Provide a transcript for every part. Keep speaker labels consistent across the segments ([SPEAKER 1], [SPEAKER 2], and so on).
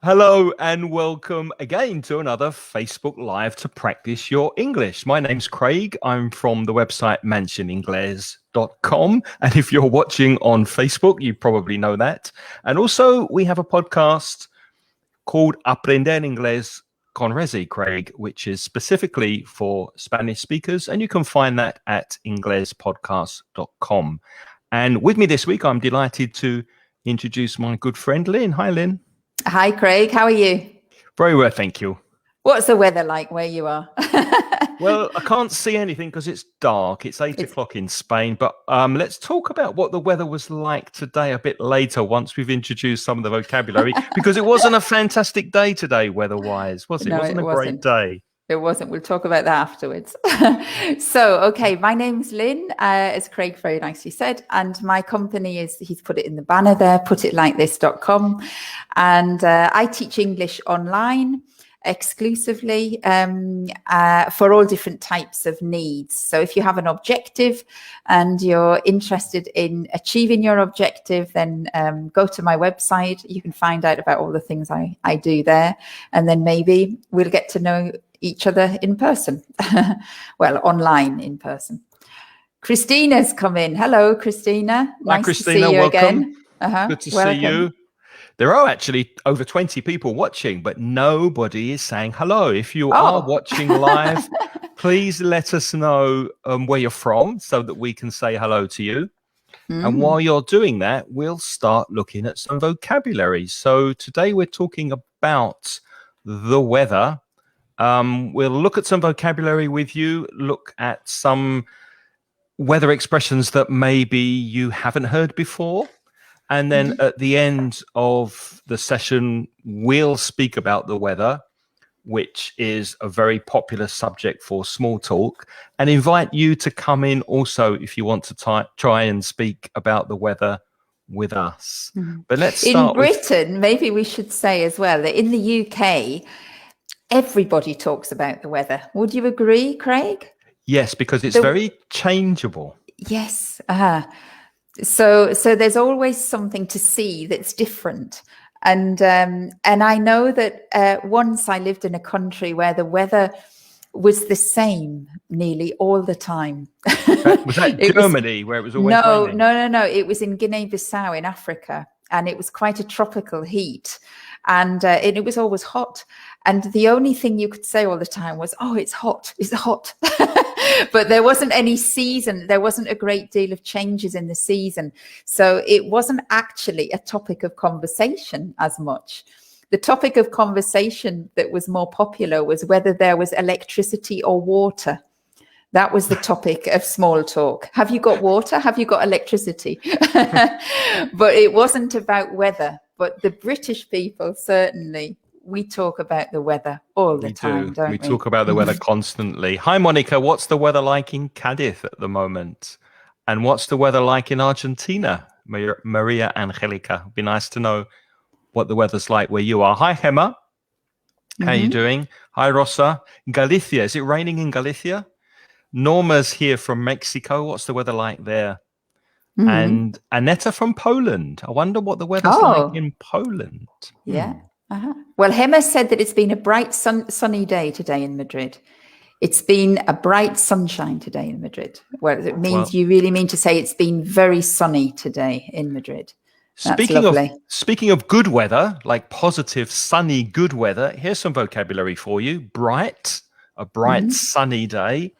[SPEAKER 1] Hello and welcome again to another Facebook Live to practice your English. My name's Craig. I'm from the website mansioningles.com. And if you're watching on Facebook, you probably know that. And also we have a podcast called Aprender Inglés con Rezi, Craig, which is specifically for Spanish speakers. And you can find that at inglespodcast.com. And with me this week, I'm delighted to introduce my good friend, Lynn. Hi, Lynn.
[SPEAKER 2] Hi, Craig. How are you?
[SPEAKER 1] Very well, thank you.
[SPEAKER 2] What's the weather like where you are?
[SPEAKER 1] Well, I can't see anything because it's dark. It's 8 o'clock in Spain. But let's talk about what the weather was like today a bit later once we've introduced some of the vocabulary, because it wasn't a fantastic day today weather-wise, was it?
[SPEAKER 2] No,
[SPEAKER 1] it wasn't a great day.
[SPEAKER 2] It wasn't. We'll talk about that afterwards. So, okay, my name's Lynn, as Craig very nicely said, and my company is, he's put it in the banner there, putitlikethis.com. And I teach English online exclusively for all different types of needs. So if you have an objective and you're interested in achieving your objective, then go to my website. You can find out about all the things I do there. And then maybe we'll get to know each other in person. Well, online in person. Christina's come in. Hello, Christina.
[SPEAKER 1] Hi,
[SPEAKER 2] nice
[SPEAKER 1] Christina.
[SPEAKER 2] to see you
[SPEAKER 1] Welcome.
[SPEAKER 2] Again.
[SPEAKER 1] Good to see you. There are actually over 20 people watching, but nobody is saying hello. If you are watching live, please let us know where you're from so that we can say hello to you. And while you're doing that, we'll start looking at some vocabulary. So today we're talking about the weather. We'll look at some vocabulary with you, look at some weather expressions that maybe you haven't heard before. And then at the end of the session, we'll speak about the weather, which is a very popular subject for small talk, and invite you to come in also if you want to try and speak about the weather with us. But let's start
[SPEAKER 2] in Britain, maybe we should say as well that in the UK, everybody talks about the weather. Would you agree, Craig?
[SPEAKER 1] Yes, because it's very changeable.
[SPEAKER 2] Yes. So there's always something to see that's different. And I know that once I lived in a country where the weather was the same nearly all the time.
[SPEAKER 1] Was that Germany where it was always raining?
[SPEAKER 2] No. It was in Guinea-Bissau in Africa, and it was quite a tropical heat. And it was always hot. And the only thing you could say all the time was, oh, it's hot, it's hot. But there wasn't any season. There wasn't a great deal of changes in the season. So it wasn't actually a topic of conversation as much. The topic of conversation that was more popular was whether there was electricity or water. That was the topic of small talk. Have you got water? Have you got electricity? But it wasn't about weather. But the British people, certainly, we talk about the weather all the time, don't we?
[SPEAKER 1] We talk about the weather constantly. Hi, Monica. What's the weather like in Cadiz at the moment? And what's the weather like in Argentina? Maria Angelica. It'd be nice to know what the weather's like where you are. Hi, Gemma. How are you doing? Hi, Rosa. Galicia. Is it raining in Galicia? Norma's here from Mexico. What's the weather like there? And Aneta from Poland. I wonder what the weather's like in Poland.
[SPEAKER 2] Yeah. Well, Hema said that it's been a bright sunny day today in Madrid. It's been a bright sunshine today in Madrid. Well, it means you really mean to say it's been very sunny today in Madrid. That's lovely.
[SPEAKER 1] Speaking of good weather, like positive, sunny, good weather, here's some vocabulary for you. Bright, a bright, sunny day.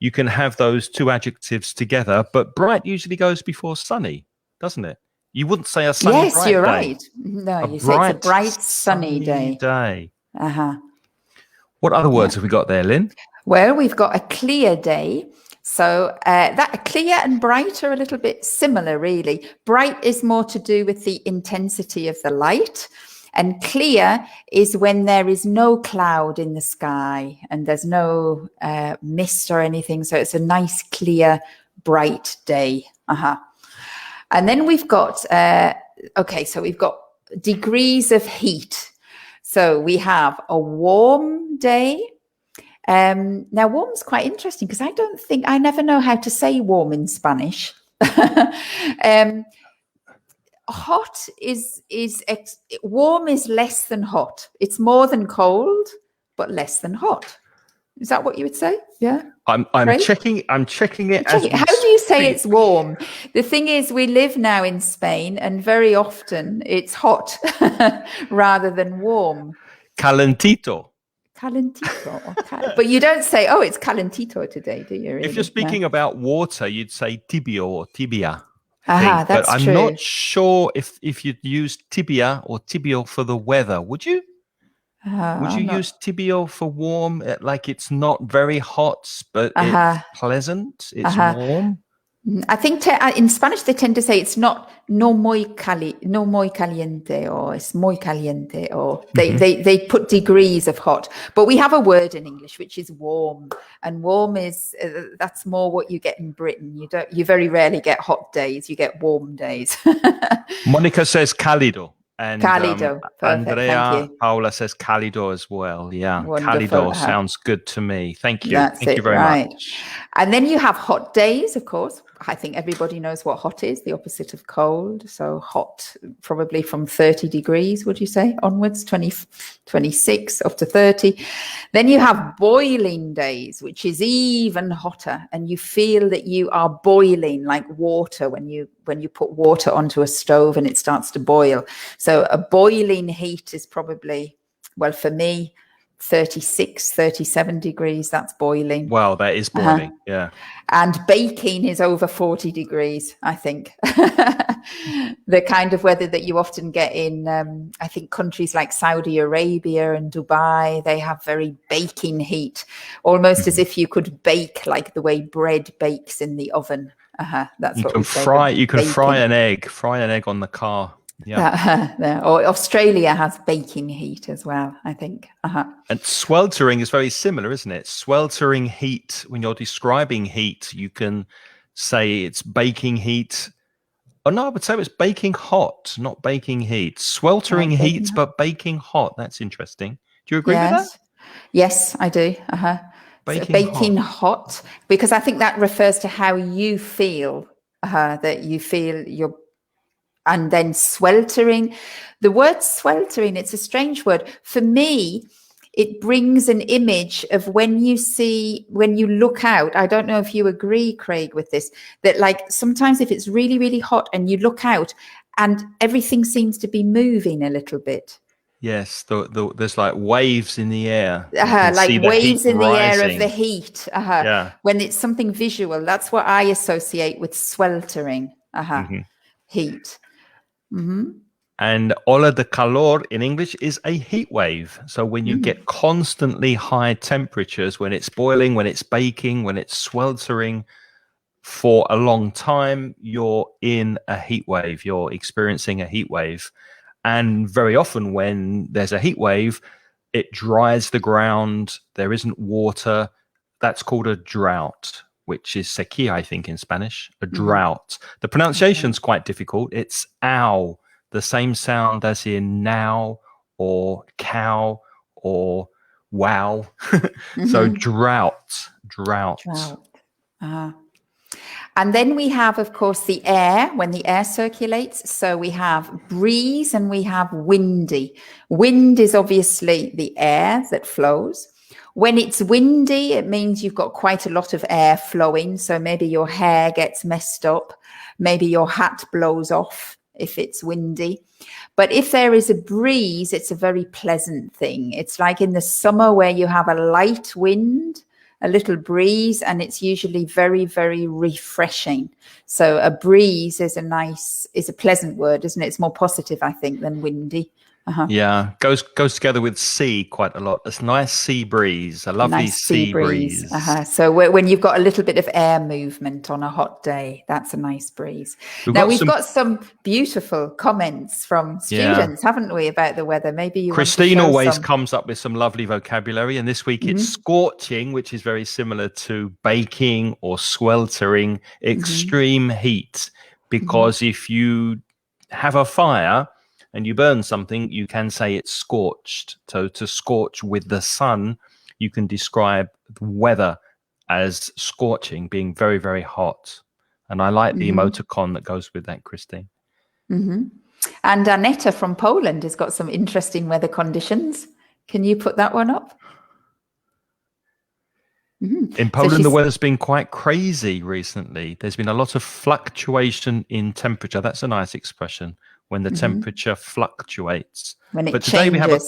[SPEAKER 1] You can have those two adjectives together, but bright usually goes before sunny, doesn't it? You wouldn't say a sunny, bright
[SPEAKER 2] you're
[SPEAKER 1] day.
[SPEAKER 2] right. No, you say it's a bright, sunny day.
[SPEAKER 1] What other words have we got there, Lynn?
[SPEAKER 2] Well, we've got a clear day. So that clear and bright are a little bit similar, really. Bright is more to do with the intensity of the light. And clear is when there is no cloud in the sky and there's no mist or anything. So it's a nice, clear, bright day. And then we've got, so we've got degrees of heat. So we have a warm day. Now, warm's quite interesting because I never know how to say warm in Spanish. hot warm is less than hot. It's more than cold, but less than hot. Is that what you would say? Yeah.
[SPEAKER 1] I'm checking it. How
[SPEAKER 2] do you say it's warm? The thing is, we live now in Spain, and very often it's hot rather than warm.
[SPEAKER 1] Calentito.
[SPEAKER 2] Calentito. But you don't say, oh, it's calentito today, do you? Really?
[SPEAKER 1] If you're speaking about water, you'd say tibio or tibia.
[SPEAKER 2] That's
[SPEAKER 1] but I'm
[SPEAKER 2] true.
[SPEAKER 1] not sure if you'd use tibia or tibio for the weather. Would you? Would you use tibio for warm? Like it's not very hot, but it's pleasant. It's warm.
[SPEAKER 2] I think in Spanish they tend to say it's not no muy caliente, or it's muy caliente, or they put degrees of hot. But we have a word in English which is warm, and warm is that's more what you get in Britain. You very rarely get hot days. You get warm days.
[SPEAKER 1] Monica says cálido. And
[SPEAKER 2] cálido.
[SPEAKER 1] Andrea Paula says cálido as well. Yeah, wonderful. Cálido sounds good to me. Thank you. Thank you very much.
[SPEAKER 2] And then you have hot days, of course. I think everybody knows what hot is, the opposite of cold. So hot, probably from 30 degrees, would you say, onwards, 26 up to 30. Then you have boiling days, which is even hotter. And you feel that you are boiling like water when you put water onto a stove and it starts to boil. So a boiling heat is probably, well, for me, 36, 37 degrees, that's boiling.
[SPEAKER 1] Wow, that is boiling, yeah.
[SPEAKER 2] And baking is over 40 degrees, I think. The kind of weather that you often get in, I think, countries like Saudi Arabia and Dubai, they have very baking heat, almost as if you could bake like the way bread bakes in the oven. That's what we say.
[SPEAKER 1] You can fry an egg on the car. Yeah.
[SPEAKER 2] Or Australia has baking heat as well, I think.
[SPEAKER 1] And sweltering is very similar, isn't it? Sweltering heat, when you're describing heat, you can say it's baking heat. Oh, no, I would say it's baking hot, not baking heat. Sweltering heat, but baking hot. That's interesting. Do you agree with that?
[SPEAKER 2] Yes, I do. Baking hot, because I think that refers to how you feel, that you feel you're. And then sweltering, the word sweltering, it's a strange word. For me, it brings an image of when you look out. I don't know if you agree, Craig, with this, that like sometimes if it's really, really hot and you look out and everything seems to be moving a little bit.
[SPEAKER 1] Yes, there's like waves in the air.
[SPEAKER 2] Like waves in the air of the heat. When it's something visual, that's what I associate with sweltering. Heat.
[SPEAKER 1] And ola de calor in English is a heat wave. So when you get constantly high temperatures, when it's boiling, when it's baking, when it's sweltering for a long time, you're in a heat wave. You're experiencing a heat wave. And very often when there's a heat wave, it dries the ground. There isn't water. That's called a drought, which is sequía, I think, in Spanish, a drought. The pronunciation's quite difficult. It's ow, the same sound as in now or cow or wow. So drought.
[SPEAKER 2] And then we have, of course, the air, when the air circulates. So we have breeze and we have windy. Wind is obviously the air that flows. When it's windy, it means you've got quite a lot of air flowing. So maybe your hair gets messed up. Maybe your hat blows off if it's windy. But if there is a breeze, it's a very pleasant thing. It's like in the summer where you have a light wind, a little breeze, and it's usually very, very refreshing. So a breeze is a pleasant word, isn't it? It's more positive, I think, than windy.
[SPEAKER 1] Yeah, goes together with sea quite a lot. It's nice sea breeze, a lovely nice sea breeze.
[SPEAKER 2] So when you've got a little bit of air movement on a hot day, that's a nice breeze. We've got some beautiful comments from students, haven't we, about the weather? Maybe you
[SPEAKER 1] Christine always comes up with some lovely vocabulary, and this week it's scorching, which is very similar to baking or sweltering, extreme heat. Because if you have a fire and you burn something, you can say it's scorched. So to scorch with the sun, you can describe the weather as scorching, being very, very hot. And I like the emoticon that goes with that, Christine.
[SPEAKER 2] Mm-hmm. And Aneta from Poland has got some interesting weather conditions. Can you put that one up?
[SPEAKER 1] Mm-hmm. In Poland, the weather's been quite crazy recently. There's been a lot of fluctuation in temperature. That's a nice expression, when the temperature fluctuates.
[SPEAKER 2] When it changes.
[SPEAKER 1] Today we have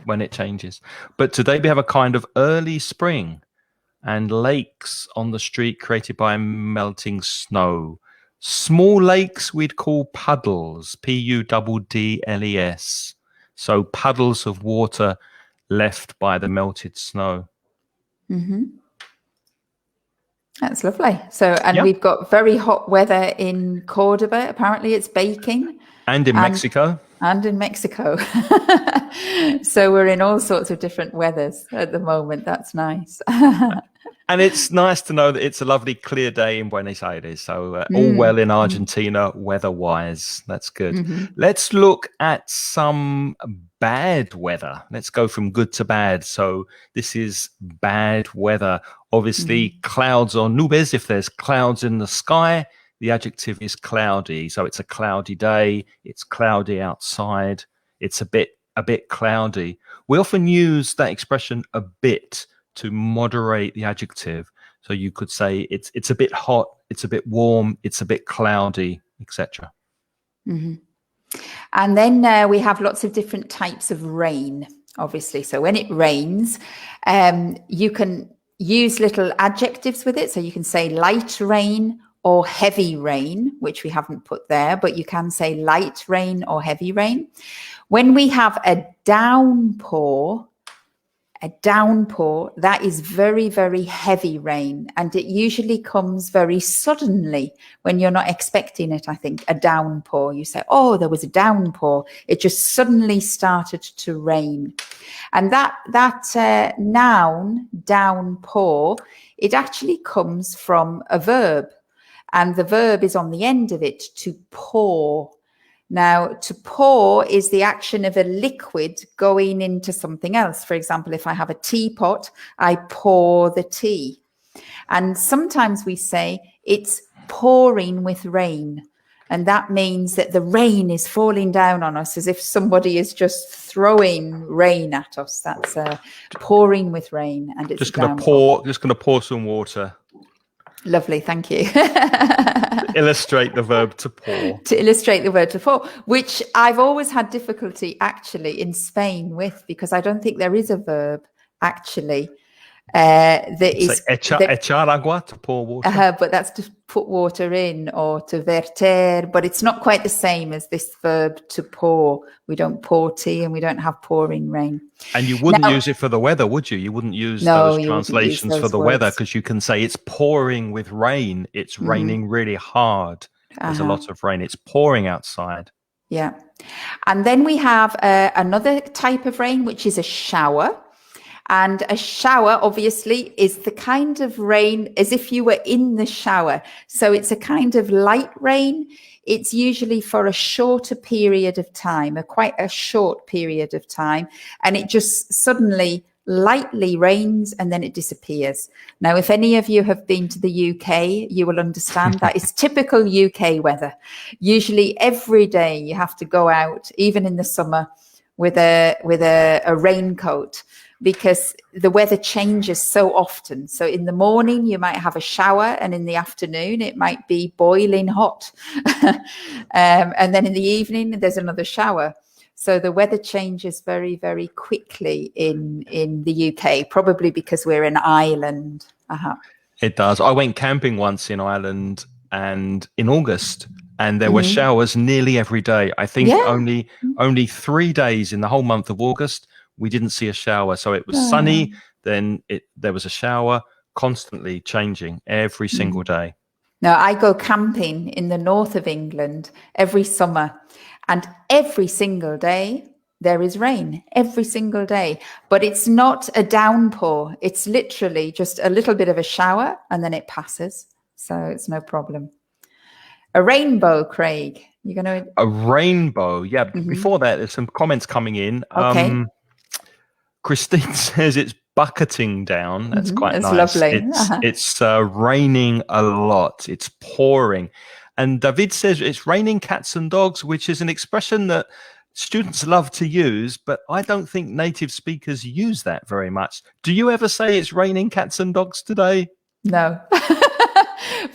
[SPEAKER 1] when it changes. But today we have a kind of early spring and lakes on the street created by melting snow. Small lakes we'd call puddles, Puddles. So puddles of water left by the melted snow.
[SPEAKER 2] Mm-hmm. That's lovely. So, and we've got very hot weather in Cordoba. Apparently it's baking.
[SPEAKER 1] And in Mexico.
[SPEAKER 2] And in Mexico. So we're in all sorts of different weathers at the moment. That's nice.
[SPEAKER 1] And it's nice to know that it's a lovely clear day in Buenos Aires. So all well in Argentina weather-wise. That's good. Let's look at some bad weather. Let's go from good to bad. So this is bad weather. Obviously, clouds or nubes. If there's clouds in the sky, the adjective is cloudy. So it's a cloudy day. It's cloudy outside. It's a bit cloudy. We often use that expression a bit to moderate the adjective. So you could say it's a bit hot, it's a bit warm, it's a bit cloudy, etc.
[SPEAKER 2] And then we have lots of different types of rain, obviously. So when it rains, you can use little adjectives with it. So you can say light rain or heavy rain, which we haven't put there, but you can say light rain or heavy rain. When we have a downpour, that is very, very heavy rain. And it usually comes very suddenly when you're not expecting it, I think, a downpour. You say, oh, there was a downpour. It just suddenly started to rain. And that noun, downpour, it actually comes from a verb. And the verb is on the end of it, to pour. Now, to pour is the action of a liquid going into something else. For example, if I have a teapot, I pour the tea. And sometimes we say it's pouring with rain. And that means that the rain is falling down on us as if somebody is just throwing rain at us. That's pouring with rain. And it's
[SPEAKER 1] just going to pour some water.
[SPEAKER 2] Lovely, thank you.
[SPEAKER 1] Illustrate the verb to pour.
[SPEAKER 2] To illustrate the verb to pour, which I've always had difficulty actually in Spain with, because I don't think there is a verb actually.
[SPEAKER 1] Echar agua, to pour water.
[SPEAKER 2] But that's to put water in, or to verter, but it's not quite the same as this verb to pour. We don't pour tea and we don't have pouring rain.
[SPEAKER 1] And you wouldn't use it for the weather, would you? You wouldn't use those translations for the weather, because you can say it's pouring with rain. It's raining really hard. There's a lot of rain. It's pouring outside.
[SPEAKER 2] Yeah. And then we have another type of rain, which is a shower. And a shower, obviously, is the kind of rain as if you were in the shower. So it's a kind of light rain. It's usually for a shorter period of time, quite a short period of time. And it just suddenly lightly rains and then it disappears. Now, if any of you have been to the UK, you will understand that is typical UK weather. Usually every day you have to go out, even in the summer, with a raincoat, because the weather changes so often. So in the morning, you might have a shower, and in the afternoon, it might be boiling hot. And then in the evening, there's another shower. So the weather changes very, very quickly in the UK, probably because we're an island.
[SPEAKER 1] It does. I went camping once in Ireland and in August, and there were showers nearly every day. I think only 3 days in the whole month of August we didn't see a shower. So it was sunny, then there was a shower, constantly changing every single day.
[SPEAKER 2] Now, I go camping in the north of England every summer, and every single day there is rain, every single day. But it's not a downpour. It's literally just a little bit of a shower, and then it passes. So it's no problem. A rainbow, Craig. You're going to...
[SPEAKER 1] A rainbow, yeah. Before that, there's some comments coming in.
[SPEAKER 2] Okay.
[SPEAKER 1] Christine says it's bucketing down. That's quite
[SPEAKER 2] That's
[SPEAKER 1] nice.
[SPEAKER 2] Lovely.
[SPEAKER 1] It's raining a lot. It's pouring. And David says it's raining cats and dogs, which is an expression that students love to use, but I don't think native speakers use that very much. Do you ever say it's raining cats and dogs today?
[SPEAKER 2] No.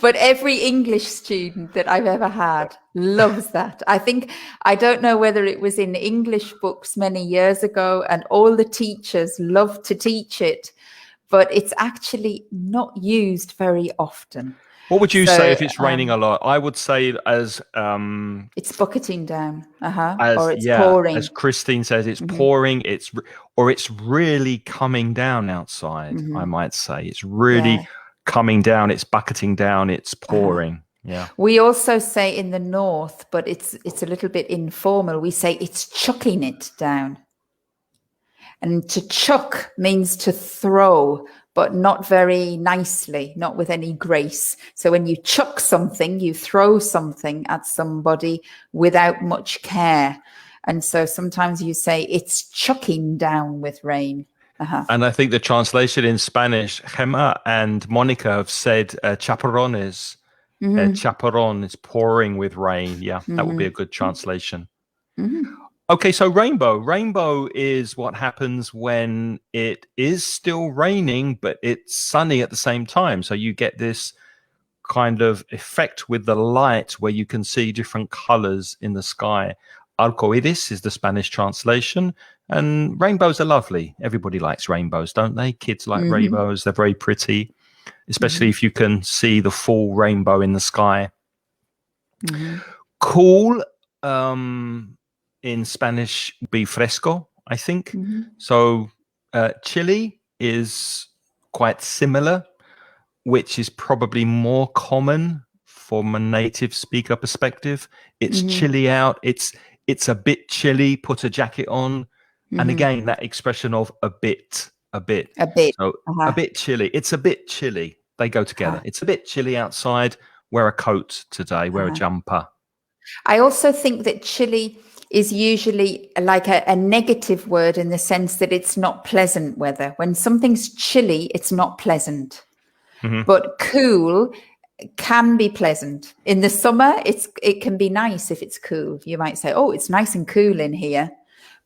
[SPEAKER 2] But every English student that I've ever had loves that. I don't know whether it was in English books many years ago and all the teachers loved to teach it, but it's actually not used very often.
[SPEAKER 1] What would you say if it's raining a lot? I would say as
[SPEAKER 2] it's bucketing down,
[SPEAKER 1] or
[SPEAKER 2] it's pouring.
[SPEAKER 1] As Christine says, it's pouring. It's really coming down outside. I might say it's really coming down. It's bucketing down. It's pouring. Yeah.
[SPEAKER 2] We also say in the north, but it's a little bit informal. We say it's chucking it down, and to chuck means to throw, but not very nicely, not with any grace. So when you chuck something, you throw something at somebody without much care. And so sometimes you say it's chucking down with rain.
[SPEAKER 1] And I think the translation in Spanish, Gemma and Monica have said chaparrón is chaparrón is pouring with rain. Yeah, that would be a good translation. Okay, so rainbow. Rainbow is what happens when it is still raining, but it's sunny at the same time. So you get this kind of effect with the light where you can see different colors in the sky. Arcoiris is the Spanish translation. And rainbows are lovely. Everybody likes rainbows, don't they? Kids like rainbows. They're very pretty, especially if you can see the full rainbow in the sky. Cool. In Spanish be fresco, I think. So chilly is quite similar, which is probably more common from a native speaker perspective. It's chilly out. It's a bit chilly. Put a jacket on. And again, that expression of a bit. So a bit chilly. It's a bit chilly. They go together. It's a bit chilly outside. Wear a coat today. Wear a jumper.
[SPEAKER 2] I also think that chilly is usually like a negative word in the sense that it's not pleasant weather. When something's chilly, it's not pleasant. But cool can be pleasant. In the summer, it can be nice if it's cool. You might say, oh, it's nice and cool in here.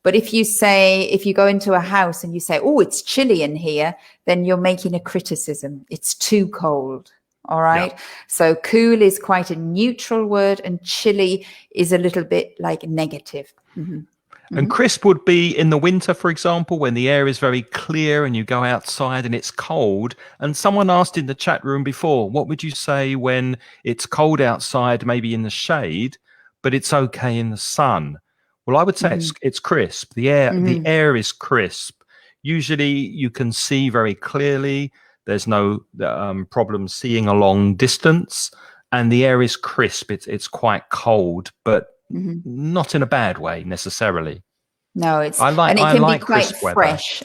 [SPEAKER 2] But if you go into a house and you say, oh, it's chilly in here, then you're making a criticism. It's too cold. All right. Yeah. So cool is quite a neutral word and chilly is a little bit like negative.
[SPEAKER 1] And crisp would be in the winter, for example, when the air is very clear and you go outside and it's cold. And someone asked in the chat room before, what would you say when it's cold outside, maybe in the shade, but it's okay in the sun? Well, I would say it's crisp. The air is crisp. Usually you can see very clearly. There's no problem seeing a long distance, and the air is crisp. It's quite cold, but not in a bad way necessarily.
[SPEAKER 2] No, and it can be quite fresh.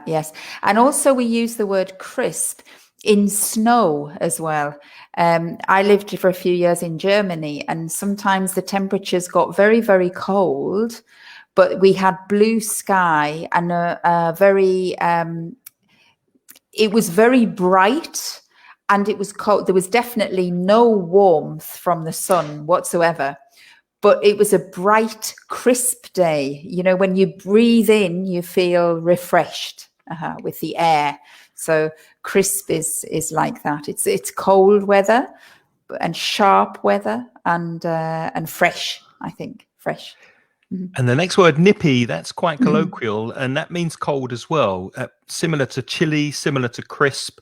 [SPEAKER 2] Yes, and also we use the word crisp in snow as well. I lived for a few years in Germany, and sometimes the temperatures got very, very cold, but we had blue sky and a very it was very bright and it was cold. There was definitely no warmth from the sun whatsoever, but it was a bright, crisp day. You know, when you breathe in, you feel refreshed with the air. So crisp is like that. It's cold weather and sharp weather and fresh, I think, fresh.
[SPEAKER 1] And the next word, nippy, that's quite colloquial, and that means cold as well. Similar to chilly, similar to crisp.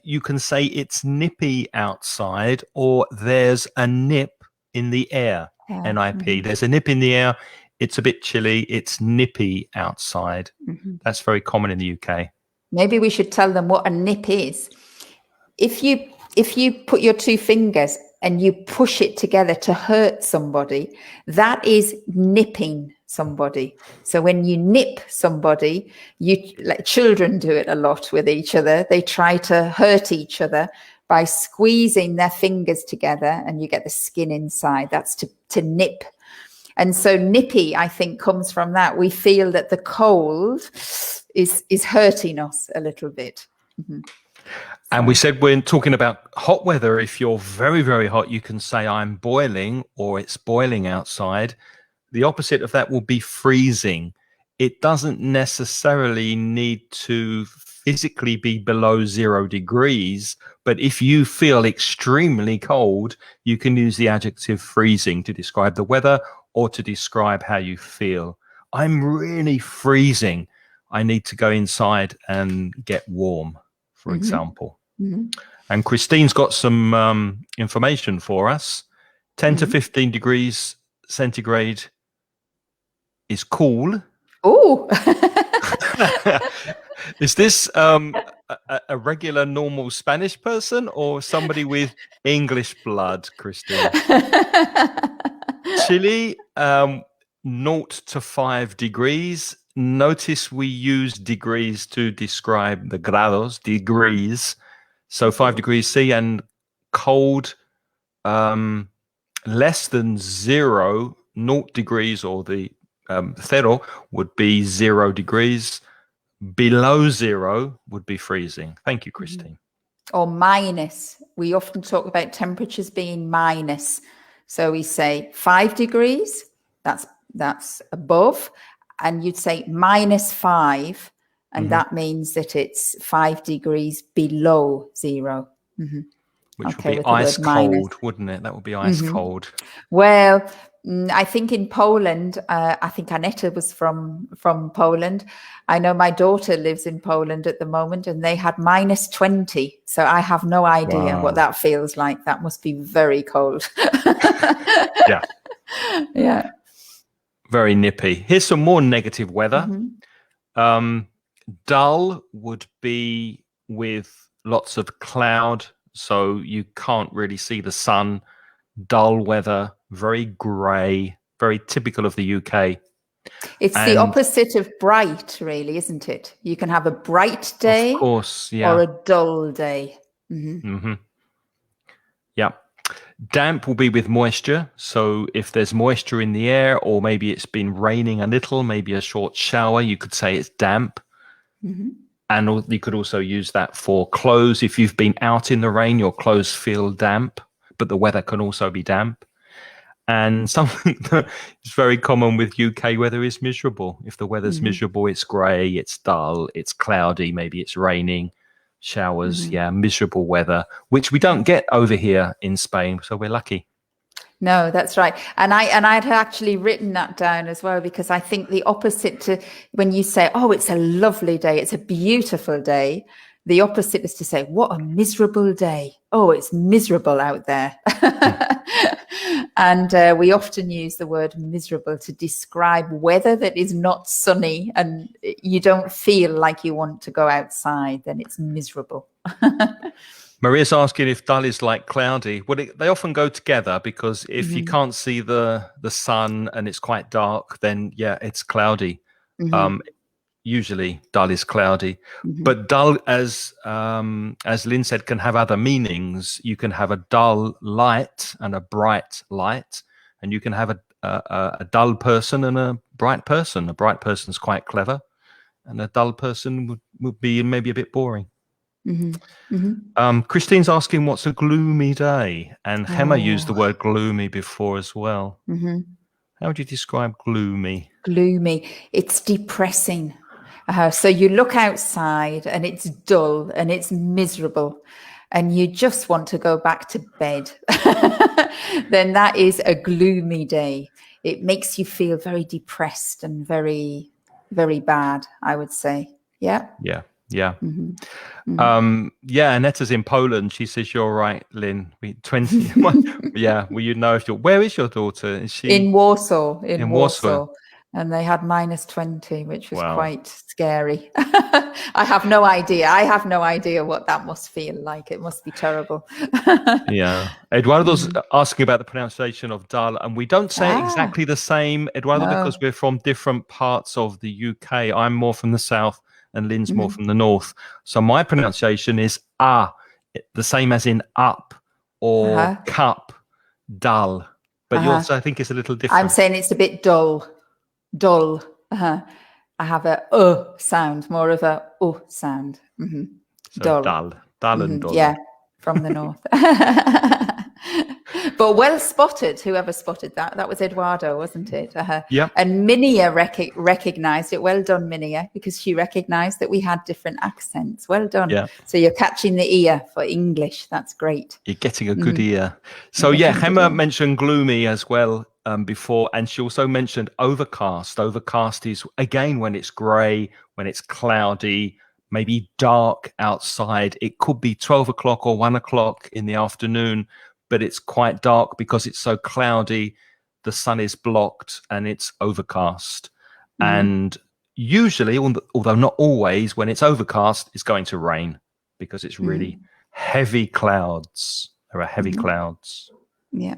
[SPEAKER 1] You can say it's nippy outside, or there's a nip in the air, N-I-P. There's a nip in the air. It's a bit chilly. It's nippy outside. That's very common in the UK.
[SPEAKER 2] Maybe we should tell them what a nip is. If you put your two fingers and you push it together to hurt somebody, that is nipping somebody. So when you nip somebody, like children do it a lot with each other. They try to hurt each other by squeezing their fingers together, and you get the skin inside. That's to nip. And so nippy, I think, comes from that. We feel that the cold is hurting us a little bit.
[SPEAKER 1] And we said we're talking about hot weather. If you're very, very hot, you can say I'm boiling or it's boiling outside. The opposite of that will be freezing. It doesn't necessarily need to physically be below 0 degrees, but if you feel extremely cold, you can use the adjective freezing to describe the weather or to describe how you feel. I'm really freezing. I need to go inside and get warm, for example. And Christine's got some information for us. 10 to 15 degrees centigrade is cool.
[SPEAKER 2] Oh,
[SPEAKER 1] Is this a regular, normal Spanish person or somebody with English blood, Christine? Chile, 0 to 5 degrees. Notice we use degrees to describe the grados, degrees. So 5 degrees C, and cold, less than 0 degrees, or the cero would be 0 degrees. Below 0 would be freezing. Thank you, Christine.
[SPEAKER 2] Or minus. We often talk about temperatures being minus. So we say 5 degrees, that's above, and you'd say -5, and that means that it's 5 degrees below 0.
[SPEAKER 1] Which would be ice cold, wouldn't it? That would be ice cold.
[SPEAKER 2] Well, I think in Poland, I think Aneta was from Poland. I know my daughter lives in Poland at the moment, and they had -20. So I have no idea what that feels like. That must be very cold.
[SPEAKER 1] Yeah.
[SPEAKER 2] Yeah.
[SPEAKER 1] Very nippy. Here's some more negative weather. Dull would be with lots of cloud, so you can't really see the sun. Dull weather, very grey, very typical of the UK.
[SPEAKER 2] It's the opposite of bright, really, isn't it? You can have a bright day,
[SPEAKER 1] of course, yeah,
[SPEAKER 2] or a dull day.
[SPEAKER 1] Yeah. Damp will be with moisture. So if there's moisture in the air, or maybe it's been raining a little, maybe a short shower, you could say it's damp. And you could also use that for clothes. If you've been out in the rain, your clothes feel damp, but the weather can also be damp. And something that is very common with UK weather is miserable. If the weather's miserable, it's grey, it's dull, it's cloudy, maybe it's raining, showers, miserable weather, which we don't get over here in Spain, so we're lucky.
[SPEAKER 2] No, that's right. And I'd actually written that down as well, because I think the opposite to when you say, oh, it's a lovely day, it's a beautiful day, the opposite is to say, what a miserable day. Oh, it's miserable out there. And we often use the word miserable to describe weather that is not sunny and you don't feel like you want to go outside, then it's miserable.
[SPEAKER 1] Maria's asking if dull is like cloudy. Well, they often go together, because if you can't see the sun and it's quite dark, then yeah, it's cloudy. Usually dull is cloudy, but dull, as Lynn said, can have other meanings. You can have a dull light and a bright light, and you can have a dull person and a bright person. A bright person's quite clever, and a dull person would be maybe a bit boring. Christine's asking what's a gloomy day, and Gemma used the word gloomy before as well. How would you describe gloomy?
[SPEAKER 2] Gloomy, it's depressing. So you look outside and it's dull and it's miserable and you just want to go back to bed. Then that is a gloomy day. It makes you feel very depressed and very, very bad, I would say. Yeah.
[SPEAKER 1] Yeah. Yeah. Aneta's in Poland. She says you're right, Lynn. 20. Yeah. Well, you know, where is your daughter? Is she
[SPEAKER 2] in Warsaw? In
[SPEAKER 1] Warsaw.
[SPEAKER 2] And they had -20, which was quite scary. I have no idea. I have no idea what that must feel like. It must be terrible.
[SPEAKER 1] Yeah. Eduardo's asking about the pronunciation of dull, and we don't say exactly the same, Eduardo, because we're from different parts of the UK. I'm more from the south and Lynn's more from the north. So my pronunciation is the same as in up or cup, dull. But yours, I think, is a little different.
[SPEAKER 2] I'm saying it's a bit dull. Dull. I have a sound, more of a sound.
[SPEAKER 1] So dull.
[SPEAKER 2] Yeah, from the north. But well spotted, whoever spotted that. That was Eduardo, wasn't it?
[SPEAKER 1] Yeah.
[SPEAKER 2] And Minia recognized it. Well done, Minia, because she recognized that we had different accents. Well done.
[SPEAKER 1] Yeah.
[SPEAKER 2] So you're catching the ear for English. That's great.
[SPEAKER 1] You're getting a good ear. So yeah, Gemma mentioned gloomy as well before, and she also mentioned overcast. Overcast is, again, when it's grey, when it's cloudy, maybe dark outside. It could be 12 o'clock or 1 o'clock in the afternoon, but it's quite dark because it's so cloudy. The sun is blocked and it's overcast. And usually, although not always, when it's overcast, it's going to rain because it's really heavy clouds. There are heavy clouds.
[SPEAKER 2] Yeah.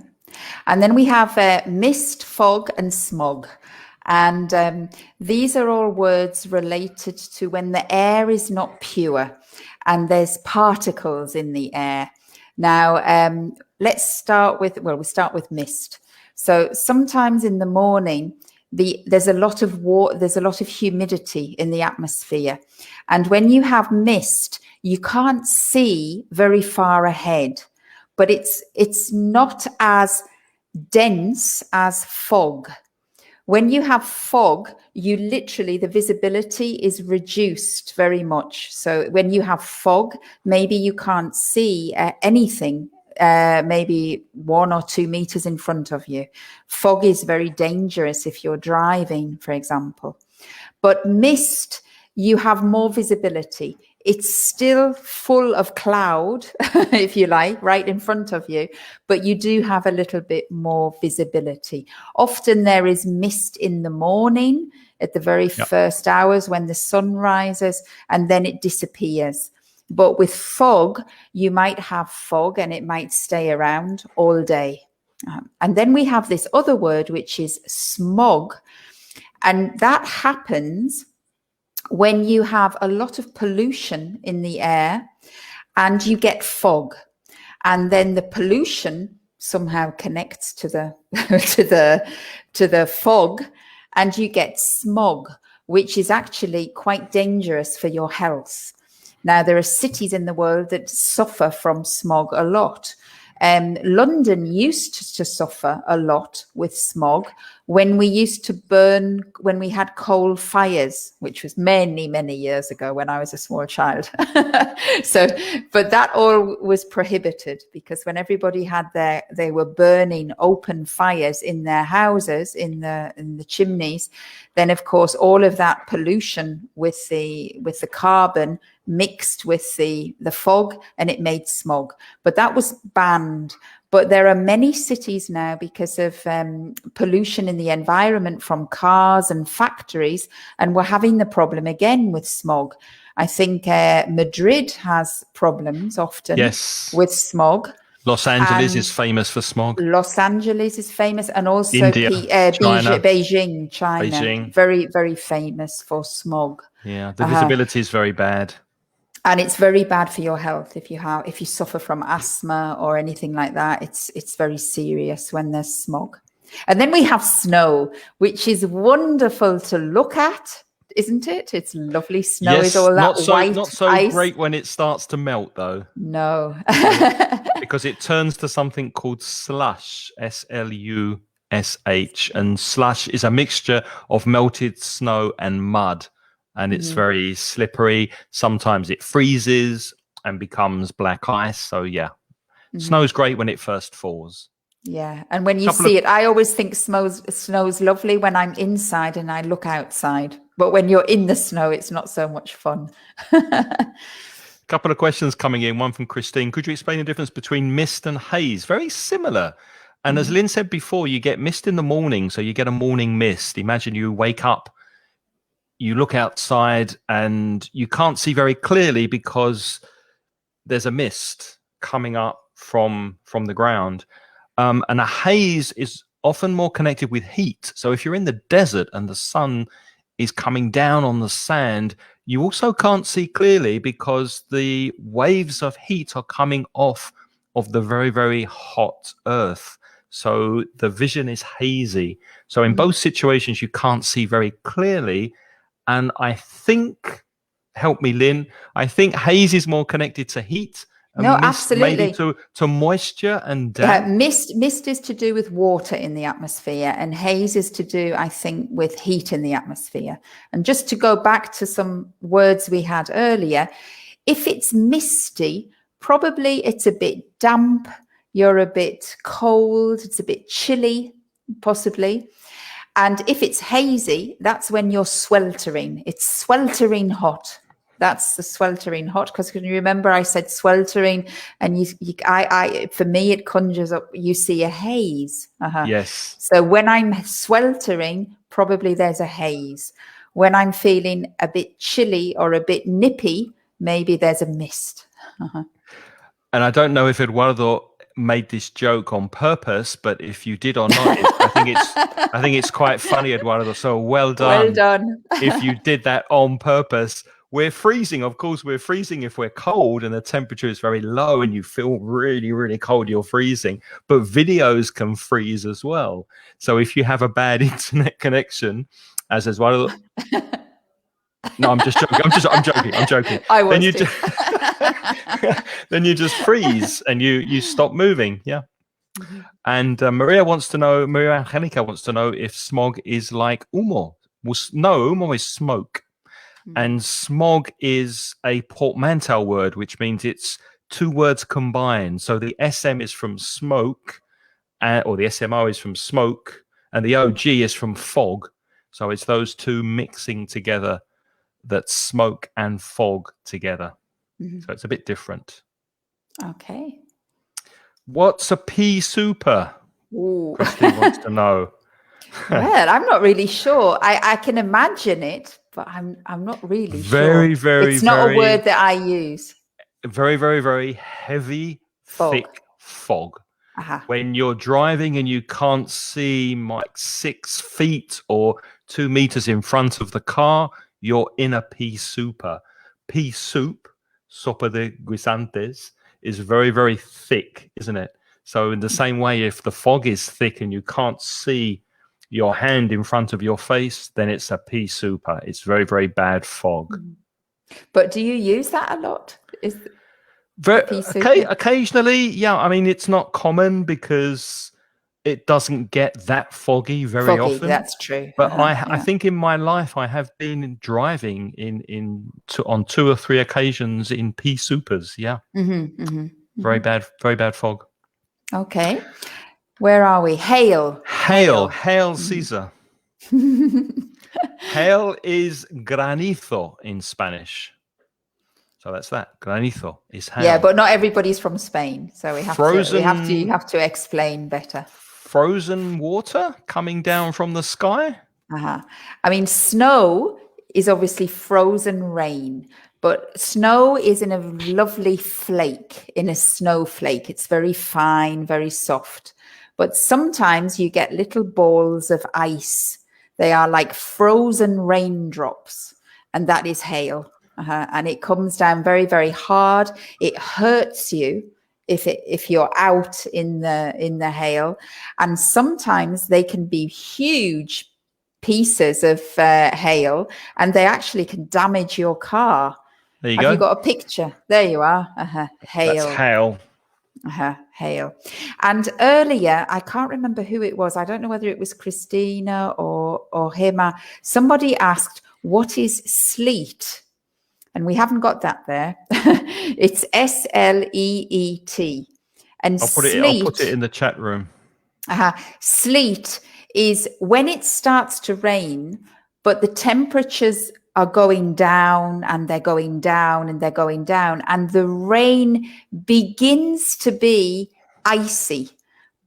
[SPEAKER 2] And then we have mist, fog, and smog. And these are all words related to when the air is not pure and there's particles in the air. Now, let's start with, we start with mist. So sometimes in the morning, there's a lot of humidity in the atmosphere. And when you have mist, you can't see very far ahead, but it's not as dense as fog. When you have fog, you literally, the visibility is reduced very much. So when you have fog, maybe you can't see anything, maybe 1 or 2 meters in front of you. Fog is very dangerous if you're driving, for example. But mist, you have more visibility. It's still full of cloud, if you like, right in front of you, but you do have a little bit more visibility. Often there is mist in the morning at the very first hours when the sun rises, and then it disappears. But with fog, you might have fog and it might stay around all day. And then we have this other word, which is smog. And that happens when you have a lot of pollution in the air and you get fog, and then the pollution somehow connects to the to the fog, and you get smog, which is actually quite dangerous for your health. Now, there are cities in the world that suffer from smog a lot. London used to suffer a lot with smog when we used to when we had coal fires, which was many, many years ago when I was a small child. But that all was prohibited, because when everybody had they were burning open fires in their houses, in the chimneys, then of course all of that pollution with the carbon mixed with the fog, and it made smog. But that was banned. But there are many cities now, because of pollution in the environment from cars and factories, and we're having the problem again with smog. I think Madrid has problems often with smog.
[SPEAKER 1] Los Angeles is famous for smog.
[SPEAKER 2] Los Angeles is famous, and also
[SPEAKER 1] India, China.
[SPEAKER 2] Beijing, China.
[SPEAKER 1] Beijing.
[SPEAKER 2] Very, very famous for smog.
[SPEAKER 1] Yeah, the visibility is very bad.
[SPEAKER 2] And it's very bad for your health if you suffer from asthma or anything like that. It's very serious when there's smog. And then we have snow, which is wonderful to look at, isn't it? It's lovely. Snow is all that white
[SPEAKER 1] not so
[SPEAKER 2] ice.
[SPEAKER 1] Great when it starts to melt, though.
[SPEAKER 2] No.
[SPEAKER 1] Because it turns to something called slush, SLUSH. And slush is a mixture of melted snow and mud. And it's very slippery. Sometimes it freezes and becomes black ice. So, yeah, snow is great when it first falls.
[SPEAKER 2] Yeah. And when you see it, I always think snow's lovely when I'm inside and I look outside. But when you're in the snow, it's not so much fun.
[SPEAKER 1] Couple of questions coming in. One from Christine. Could you explain the difference between mist and haze? Very similar. And as Lynn said before, you get mist in the morning. So you get a morning mist. Imagine you wake up. You look outside and you can't see very clearly because there's a mist coming up from the ground. And a haze is often more connected with heat. So if you're in the desert and the sun is coming down on the sand, you also can't see clearly because the waves of heat are coming off of the very, very hot earth. So the vision is hazy. So in both situations, you can't see very clearly. And I think help me, Lynn. I think haze is more connected to heat. And
[SPEAKER 2] No,
[SPEAKER 1] mist maybe to moisture and damp.
[SPEAKER 2] Mist is to do with water in the atmosphere, and haze is to do, I think, with heat in the atmosphere. And just to go back to some words we had earlier, if it's misty, probably it's a bit damp, you're a bit cold, it's a bit chilly, possibly. And if it's hazy, that's when you're sweltering. It's sweltering hot. That's the sweltering hot, because can you remember I said sweltering, and I for me it conjures up, you see a haze.
[SPEAKER 1] Yes.
[SPEAKER 2] So when I'm sweltering, probably there's a haze. When I'm feeling a bit chilly or a bit nippy, maybe there's a mist.
[SPEAKER 1] And I don't know if Eduardo made this joke on purpose, but if you did or not, I think it's quite funny, Eduardo. So well done.
[SPEAKER 2] Well done.
[SPEAKER 1] If you did that on purpose. We're freezing. Of course, we're freezing if we're cold and the temperature is very low and you feel really, really cold, you're freezing. But videos can freeze as well. So if you have a bad internet connection, as well. No, I'm just joking. I'm joking.
[SPEAKER 2] I was
[SPEAKER 1] then you just freeze and you stop moving. Yeah. Mm-hmm. And Maria Angelica wants to know if smog is like humo. Well, no, humo is smoke. And smog is a portmanteau word, which means it's two words combined. So the SM is from smoke, or the SMO is from smoke, and the OG is from fog. So it's those two mixing together, that smoke and fog together. Mm-hmm. So it's a bit different.
[SPEAKER 2] Okay.
[SPEAKER 1] What's a pea super? Christine wants to know.
[SPEAKER 2] Well, I'm not really sure. I can imagine it, but I'm not really
[SPEAKER 1] sure.
[SPEAKER 2] It's not a word that I use.
[SPEAKER 1] Very, very, very heavy, thick fog. When you're driving and you can't see like 6 feet or 2 meters in front of the car, you're in a pea super. Pea soup, sopa de guisantes, is very, very thick, isn't it? So in the same way, if the fog is thick and you can't see your hand in front of your face, then it's a pea super. It's very, very bad fog.
[SPEAKER 2] But do you use that a lot?
[SPEAKER 1] Occasionally, yeah. I mean, it's not common because it doesn't get that foggy very often.
[SPEAKER 2] That's true.
[SPEAKER 1] But I think in my life I have been driving on 2 or 3 occasions in pea supers. Yeah, very bad fog.
[SPEAKER 2] Okay. Where are we? Hail,
[SPEAKER 1] Caesar. Hail is granizo in Spanish. So that's that. Granizo is hail.
[SPEAKER 2] Yeah, but not everybody's from Spain, so we have to explain better.
[SPEAKER 1] Frozen water coming down from the sky.
[SPEAKER 2] I mean, snow is obviously frozen rain, but snow is in a lovely flake, in a snowflake. It's very fine, very soft. But sometimes you get little balls of ice. They are like frozen raindrops, and that is hail. And it comes down very, very hard. It hurts you if you're out in the hail. And sometimes they can be huge pieces of hail, and they actually can damage your car.
[SPEAKER 1] There you
[SPEAKER 2] go. Have you got a picture? There you are. Hail.
[SPEAKER 1] That's hail.
[SPEAKER 2] Hail. And earlier, I can't remember who it was. I don't know whether it was Christina or Hema. Somebody asked, what is sleet? And we haven't got that there. It's SLEET. And
[SPEAKER 1] I'll put it in the chat room.
[SPEAKER 2] Sleet is when it starts to rain, but the temperatures are going down and they're going down and they're going down, and the rain begins to be icy,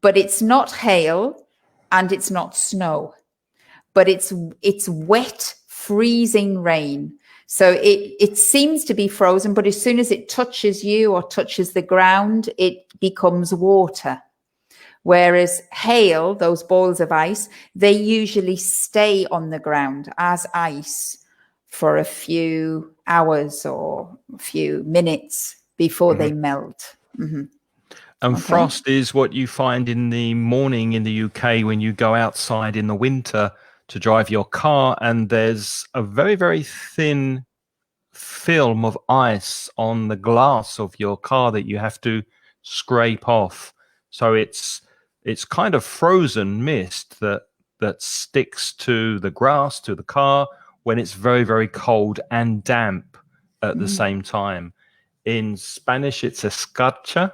[SPEAKER 2] but it's not hail and it's not snow, but it's wet, freezing rain. So it seems to be frozen, but as soon as it touches you or touches the ground, it becomes water. Whereas hail, those balls of ice, they usually stay on the ground as ice for a few hours or a few minutes before they melt.
[SPEAKER 1] And frost is what you find in the morning in the UK when you go outside in the winter to drive your car, and there's a very, very thin film of ice on the glass of your car that you have to scrape off. So it's kind of frozen mist that sticks to the grass, to the car, when it's very, very cold and damp at the same time. In Spanish, it's escarcha.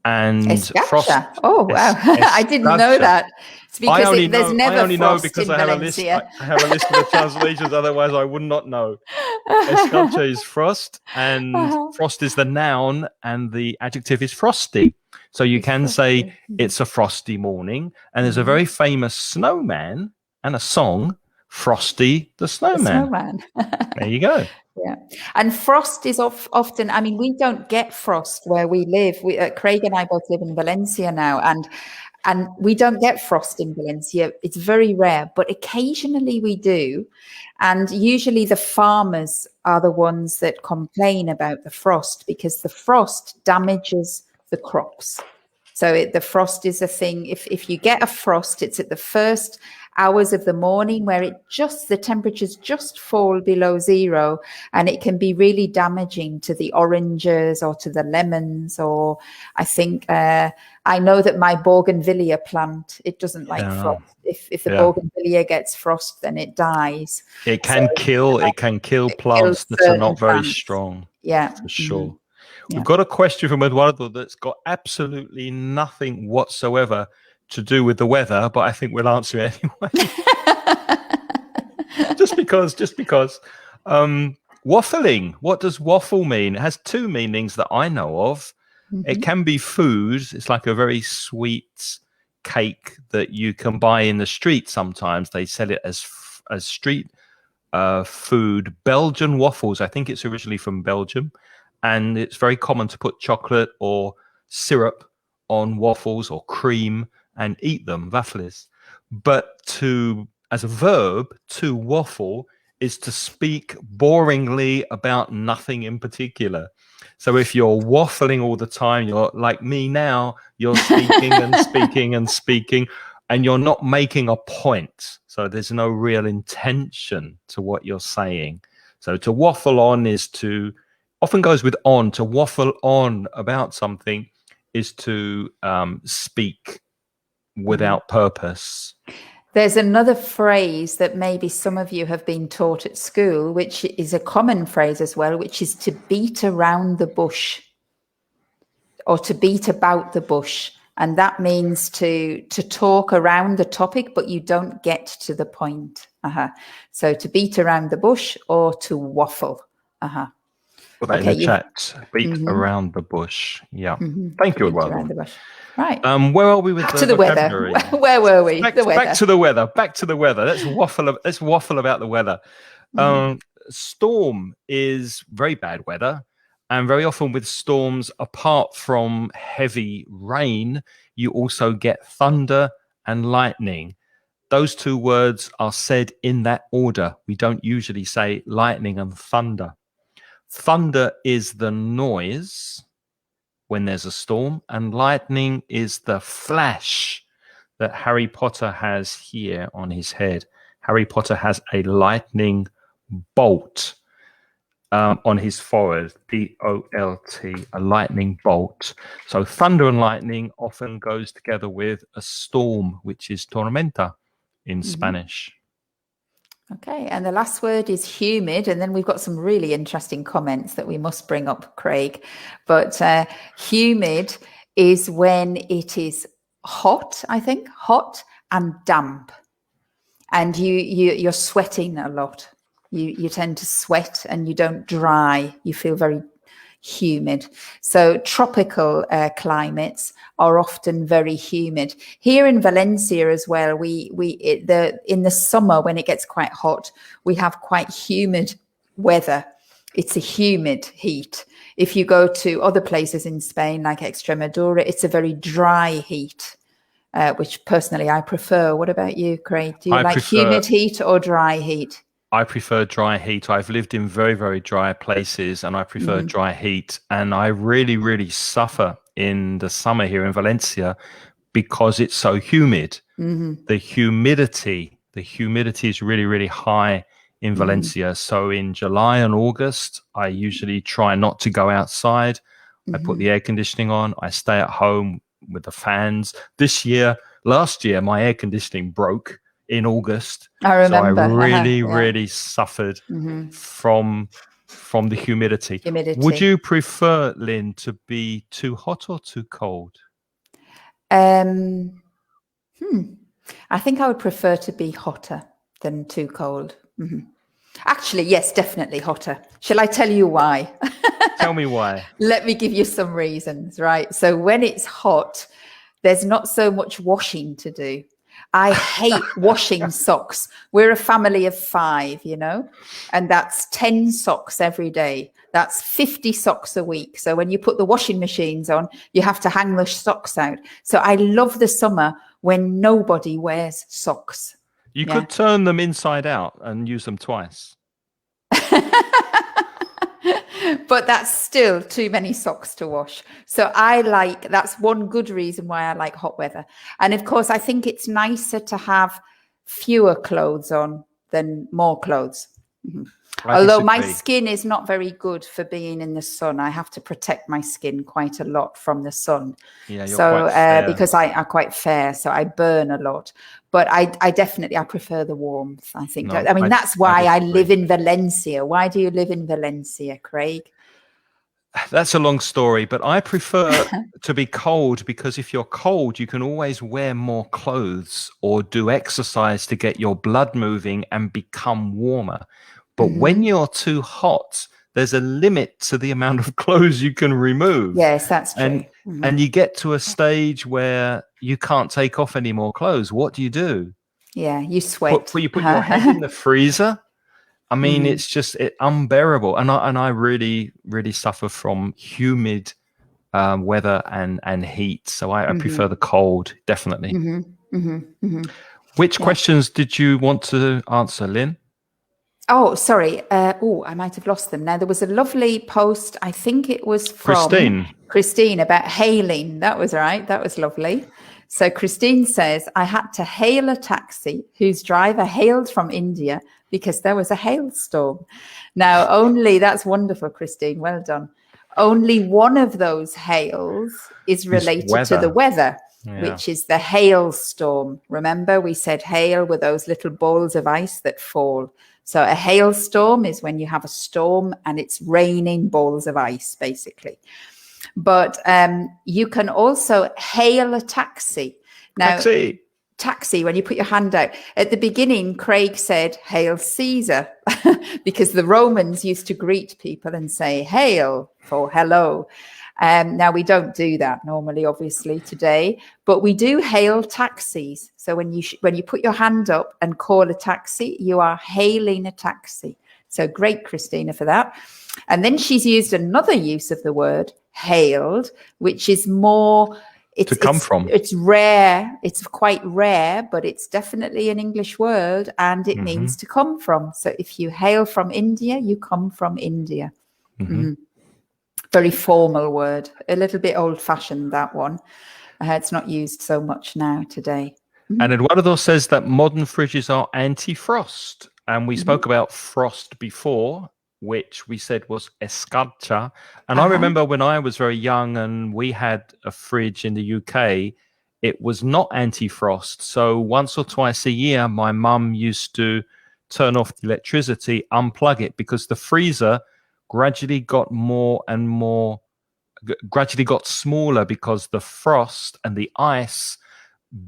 [SPEAKER 1] And
[SPEAKER 2] frost. Oh wow! I didn't know that. It's because there's never frost
[SPEAKER 1] know because
[SPEAKER 2] in Valencia.
[SPEAKER 1] I have a list of the translations. Otherwise, I would not know. Escarcha is frost, and frost is the noun, and the adjective is frosty. So you can say it's a frosty morning. And there's a very famous snowman and a song, Frosty the Snowman. There you go.
[SPEAKER 2] Yeah, and frost is often. I mean, we don't get frost where we live. Craig and I both live in Valencia now, and we don't get frost in Valencia. It's very rare, but occasionally we do. And usually the farmers are the ones that complain about the frost because the frost damages the crops. So the frost is a thing. If you get a frost, it's at the first hours of the morning where the temperatures just fall below zero, and it can be really damaging to the oranges or to the lemons. Or I think I know that my bougainvillea plant, it doesn't like frost. If the bougainvillea gets frost, then it dies.
[SPEAKER 1] It can kill plants that are not very strong.
[SPEAKER 2] Yeah,
[SPEAKER 1] for sure. We've got a question from Eduardo that's got absolutely nothing whatsoever to do with the weather, but I think we'll answer it anyway. just because. Waffling. What does waffle mean? It has two meanings that I know of. It can be food. It's like a very sweet cake that you can buy in the street. Sometimes they sell it as street food. Belgian waffles. I think it's originally from Belgium, and it's very common to put chocolate or syrup on waffles or cream and eat them, waffles. But as a verb, to waffle is to speak boringly about nothing in particular. So if you're waffling all the time, you're like me now, you're speaking and speaking and speaking, and you're not making a point. So there's no real intention to what you're saying. So to waffle on often goes with on. To waffle on about something is to speak without purpose.
[SPEAKER 2] There's another phrase that maybe some of you have been taught at school, which is a common phrase as well, which is to beat around the bush or to beat about the bush. And that means to talk around the topic, but you don't get to the point. So to beat around the bush or to waffle.
[SPEAKER 1] Put that in the chat. Beat around the bush. Yeah. Thank you, Eduardo.
[SPEAKER 2] Right.
[SPEAKER 1] Where are we with
[SPEAKER 2] the weather? Where were we?
[SPEAKER 1] Back to the weather. Back to the weather. Let's waffle about the weather. Storm is very bad weather, and very often with storms, apart from heavy rain, you also get thunder and lightning. Those two words are said in that order. We don't usually say lightning and thunder. Thunder is the noise when there's a storm, and lightning is the flash that Harry Potter has here on his head. Harry Potter has a lightning bolt on his forehead, B-O-L-T, a lightning bolt. So thunder and lightning often goes together with a storm, which is tormenta in Spanish.
[SPEAKER 2] Okay, and the last word is humid, and then we've got some really interesting comments that we must bring up, Craig. But humid is when it is hot, I think, hot and damp, and you're sweating a lot. You tend to sweat and you don't dry. You feel very humid. So tropical climates are often very humid. Here in Valencia as well, in the summer when it gets quite hot, we have quite humid weather. It's a humid heat. If you go to other places in Spain, like Extremadura, it's a very dry heat, which personally I prefer. What about you, Craig? Do you like humid heat or dry heat?
[SPEAKER 1] I prefer dry heat. I've lived in very, very dry places, and I prefer dry heat. And I really, really suffer in the summer here in Valencia because it's so humid. The humidity is really, really high in Valencia. So in July and August, I usually try not to go outside. I put the air conditioning on. I stay at home with the fans. Last year, my air conditioning broke in August.
[SPEAKER 2] I remember.
[SPEAKER 1] So I really suffered from the humidity. Would you prefer, Lynn, to be too hot or too cold?
[SPEAKER 2] I think I would prefer to be hotter than too cold. Actually, yes, definitely hotter. Shall I tell you why?
[SPEAKER 1] Tell me why.
[SPEAKER 2] Let me give you some reasons, right? So when it's hot, there's not so much washing to do. I hate washing socks. We're a family of 5, and that's 10 socks every day. That's 50 socks a week. So when you put the washing machines on, you have to hang the socks out. So I love the summer when nobody wears socks.
[SPEAKER 1] You could turn them inside out and use them twice.
[SPEAKER 2] But that's still too many socks to wash. So that's one good reason why I like hot weather. And of course, I think it's nicer to have fewer clothes on than more clothes. Although my skin is not very good for being in the sun. I have to protect my skin quite a lot from the sun.
[SPEAKER 1] Yeah, you're quite fair.
[SPEAKER 2] Because I'm quite fair, so I burn a lot. But I prefer the warmth, I think. That's why I live in Valencia. Why do you live in Valencia, Craig?
[SPEAKER 1] That's a long story, but I prefer to be cold because if you're cold, you can always wear more clothes or do exercise to get your blood moving and become warmer. But when you're too hot, there's a limit to the amount of clothes you can remove.
[SPEAKER 2] Yes, that's true.
[SPEAKER 1] And you get to a stage where you can't take off any more clothes. What do?
[SPEAKER 2] Yeah, you sweat.
[SPEAKER 1] You put your head in the freezer. I mean, it's just unbearable. And I really, really suffer from humid weather and heat. So I prefer the cold, definitely. Which questions did you want to answer, Lynn?
[SPEAKER 2] Oh, sorry. I might have lost them. Now, there was a lovely post. I think it was from Christine about hailing. That was right. That was lovely. So Christine says, I had to hail a taxi whose driver hailed from India because there was a hailstorm. Now, that's wonderful, Christine. Well done. Only one of those hails is related to the weather. Which is the hailstorm. Remember, we said hail were those little balls of ice that fall. So a hailstorm is when you have a storm and it's raining balls of ice, basically. But you can also hail a taxi. Now, taxi, when you put your hand out. At the beginning, Craig said, Hail Caesar, because the Romans used to greet people and say, hail for hello. Now, we don't do that normally, obviously, today, but we do hail taxis. So when you put your hand up and call a taxi, you are hailing a taxi. So great, Christina, for that. And then she's used another use of the word hailed, which is more... It's rare. It's quite rare, but it's definitely an English word, and it means to come from. So if you hail from India, you come from India. Very formal word, a little bit old-fashioned, that one. It's not used so much now today.
[SPEAKER 1] And Eduardo says that modern fridges are anti-frost. And we spoke about frost before, which we said was escarcha. And I remember when I was very young and we had a fridge in the UK, it was not anti-frost. So once or twice a year, my mum used to turn off the electricity, unplug it, because the freezer gradually got smaller because the frost and the ice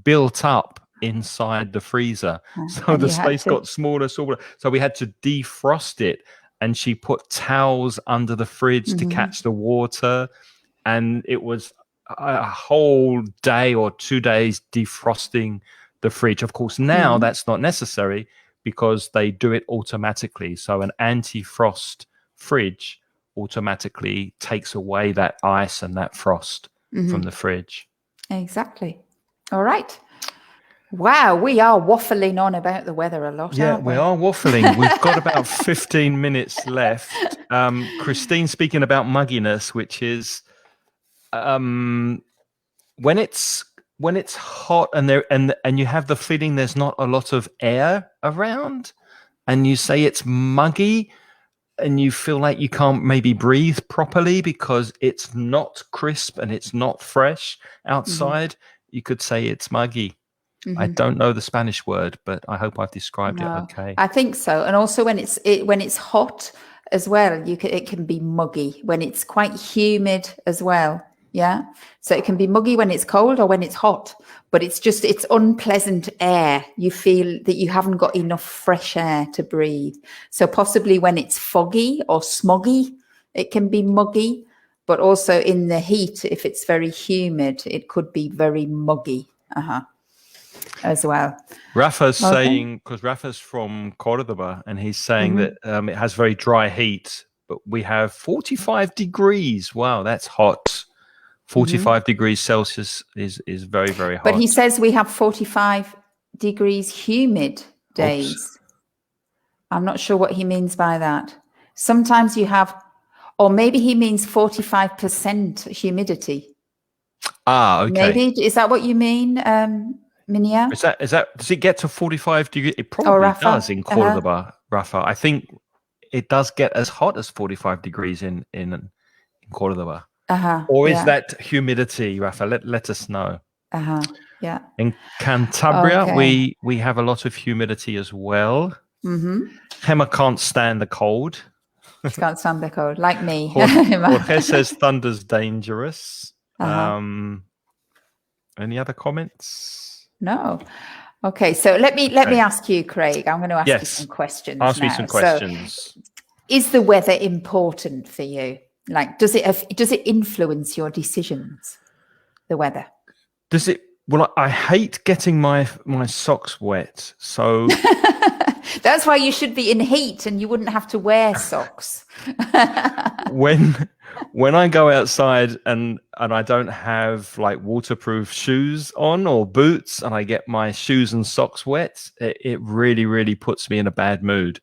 [SPEAKER 1] built up inside the freezer. So the space got smaller. So we had to defrost it. And she put towels under the fridge to catch the water. And it was a whole day or 2 days defrosting the fridge. Of course, now that's not necessary because they do it automatically. So an anti-frost fridge automatically takes away that ice and that frost from the fridge.
[SPEAKER 2] Exactly. All right. Wow, we are waffling on about the weather a lot, aren't we?
[SPEAKER 1] We are waffling. We've got about 15 minutes left. Christine speaking about mugginess, which is when it's hot and you have the feeling there's not a lot of air around, and you say it's muggy, and you feel like you can't maybe breathe properly because it's not crisp and it's not fresh outside, you could say it's muggy. I don't know the Spanish word, but I hope I've described it okay.
[SPEAKER 2] I think so. And also when it's hot as well, it can be muggy when it's quite humid as well. Yeah. So it can be muggy when it's cold or when it's hot, but it's unpleasant air. You feel that you haven't got enough fresh air to breathe. So possibly when it's foggy or smoggy, it can be muggy, but also in the heat, if it's very humid, it could be very muggy. As well.
[SPEAKER 1] Rafa's saying, because Rafa's from Cordoba, and he's saying that it has very dry heat, but we have 45 degrees. Wow, that's hot. 45 degrees Celsius is very, very hot.
[SPEAKER 2] But he says we have 45 degrees humid days. Oops. I'm not sure what he means by that. Sometimes you have, or maybe he means 45% humidity.
[SPEAKER 1] Okay.
[SPEAKER 2] Maybe, is that what you mean? Minia?
[SPEAKER 1] Is that does it get to 45 degrees? It probably does in Cordoba, Rafa. I think it does get as hot as 45 degrees in Cordoba. Or is that humidity, Rafa? Let us know.
[SPEAKER 2] Yeah.
[SPEAKER 1] In Cantabria, we have a lot of humidity as well. Gemma can't stand the cold.
[SPEAKER 2] She can't stand the cold, like me.
[SPEAKER 1] Jorge says thunder's dangerous. Any other comments?
[SPEAKER 2] No. Okay, so let me ask you, Craig. I'm going to ask you some questions.
[SPEAKER 1] Ask me some questions.
[SPEAKER 2] So, is the weather important for you? Like, does it influence your decisions? The weather?
[SPEAKER 1] Does it? Well, I hate getting my socks wet, so
[SPEAKER 2] that's why you should be in heat and you wouldn't have to wear socks.
[SPEAKER 1] When I go outside and I don't have like waterproof shoes on or boots, and I get my shoes and socks wet, it really, really puts me in a bad mood.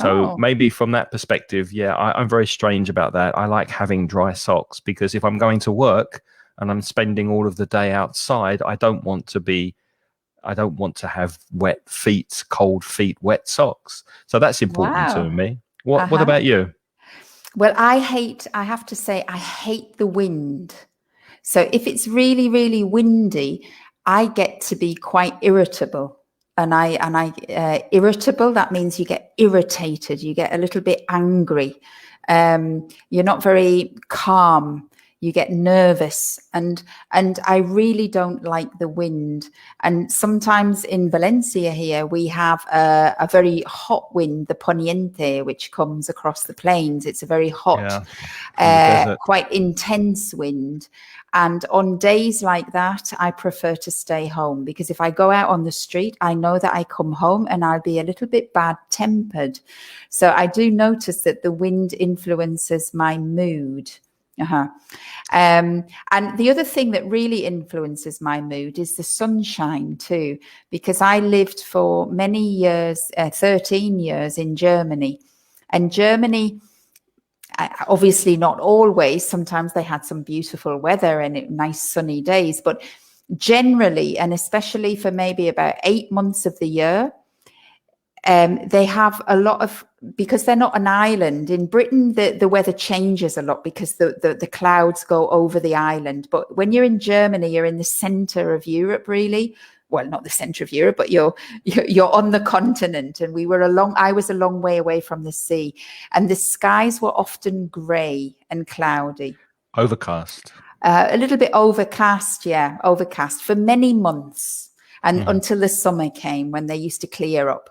[SPEAKER 1] So maybe from that perspective, I'm very strange about that. I like having dry socks because if I'm going to work and I'm spending all of the day outside, I don't want to have wet feet, cold feet, wet socks. So that's important to me. What about you?
[SPEAKER 2] Well, I have to say, I hate the wind. So if it's really, really windy, I get to be quite irritable. And irritable, that means you get irritated, you get a little bit angry. You're not very calm. You get nervous, and I really don't like the wind. And sometimes in Valencia here, we have a very hot wind, the poniente, which comes across the plains. It's a very hot, quite intense wind. And on days like that, I prefer to stay home, because if I go out on the street, I know that I come home and I'll be a little bit bad-tempered. So I do notice that the wind influences my mood. And the other thing that really influences my mood is the sunshine too, because I lived for many years, 13 years in Germany. And Germany, obviously not always, sometimes they had some beautiful weather and nice sunny days, but generally, and especially for maybe about 8 months of the year, they have a lot of, because they're not an island. In Britain, the weather changes a lot because the clouds go over the island. But when you're in Germany, you're in the center of Europe, really. Well, not the center of Europe, but you're on the continent. And I was a long way away from the sea. And the skies were often grey and cloudy.
[SPEAKER 1] Overcast.
[SPEAKER 2] A little bit overcast, overcast for many months. And until the summer came, when they used to clear up.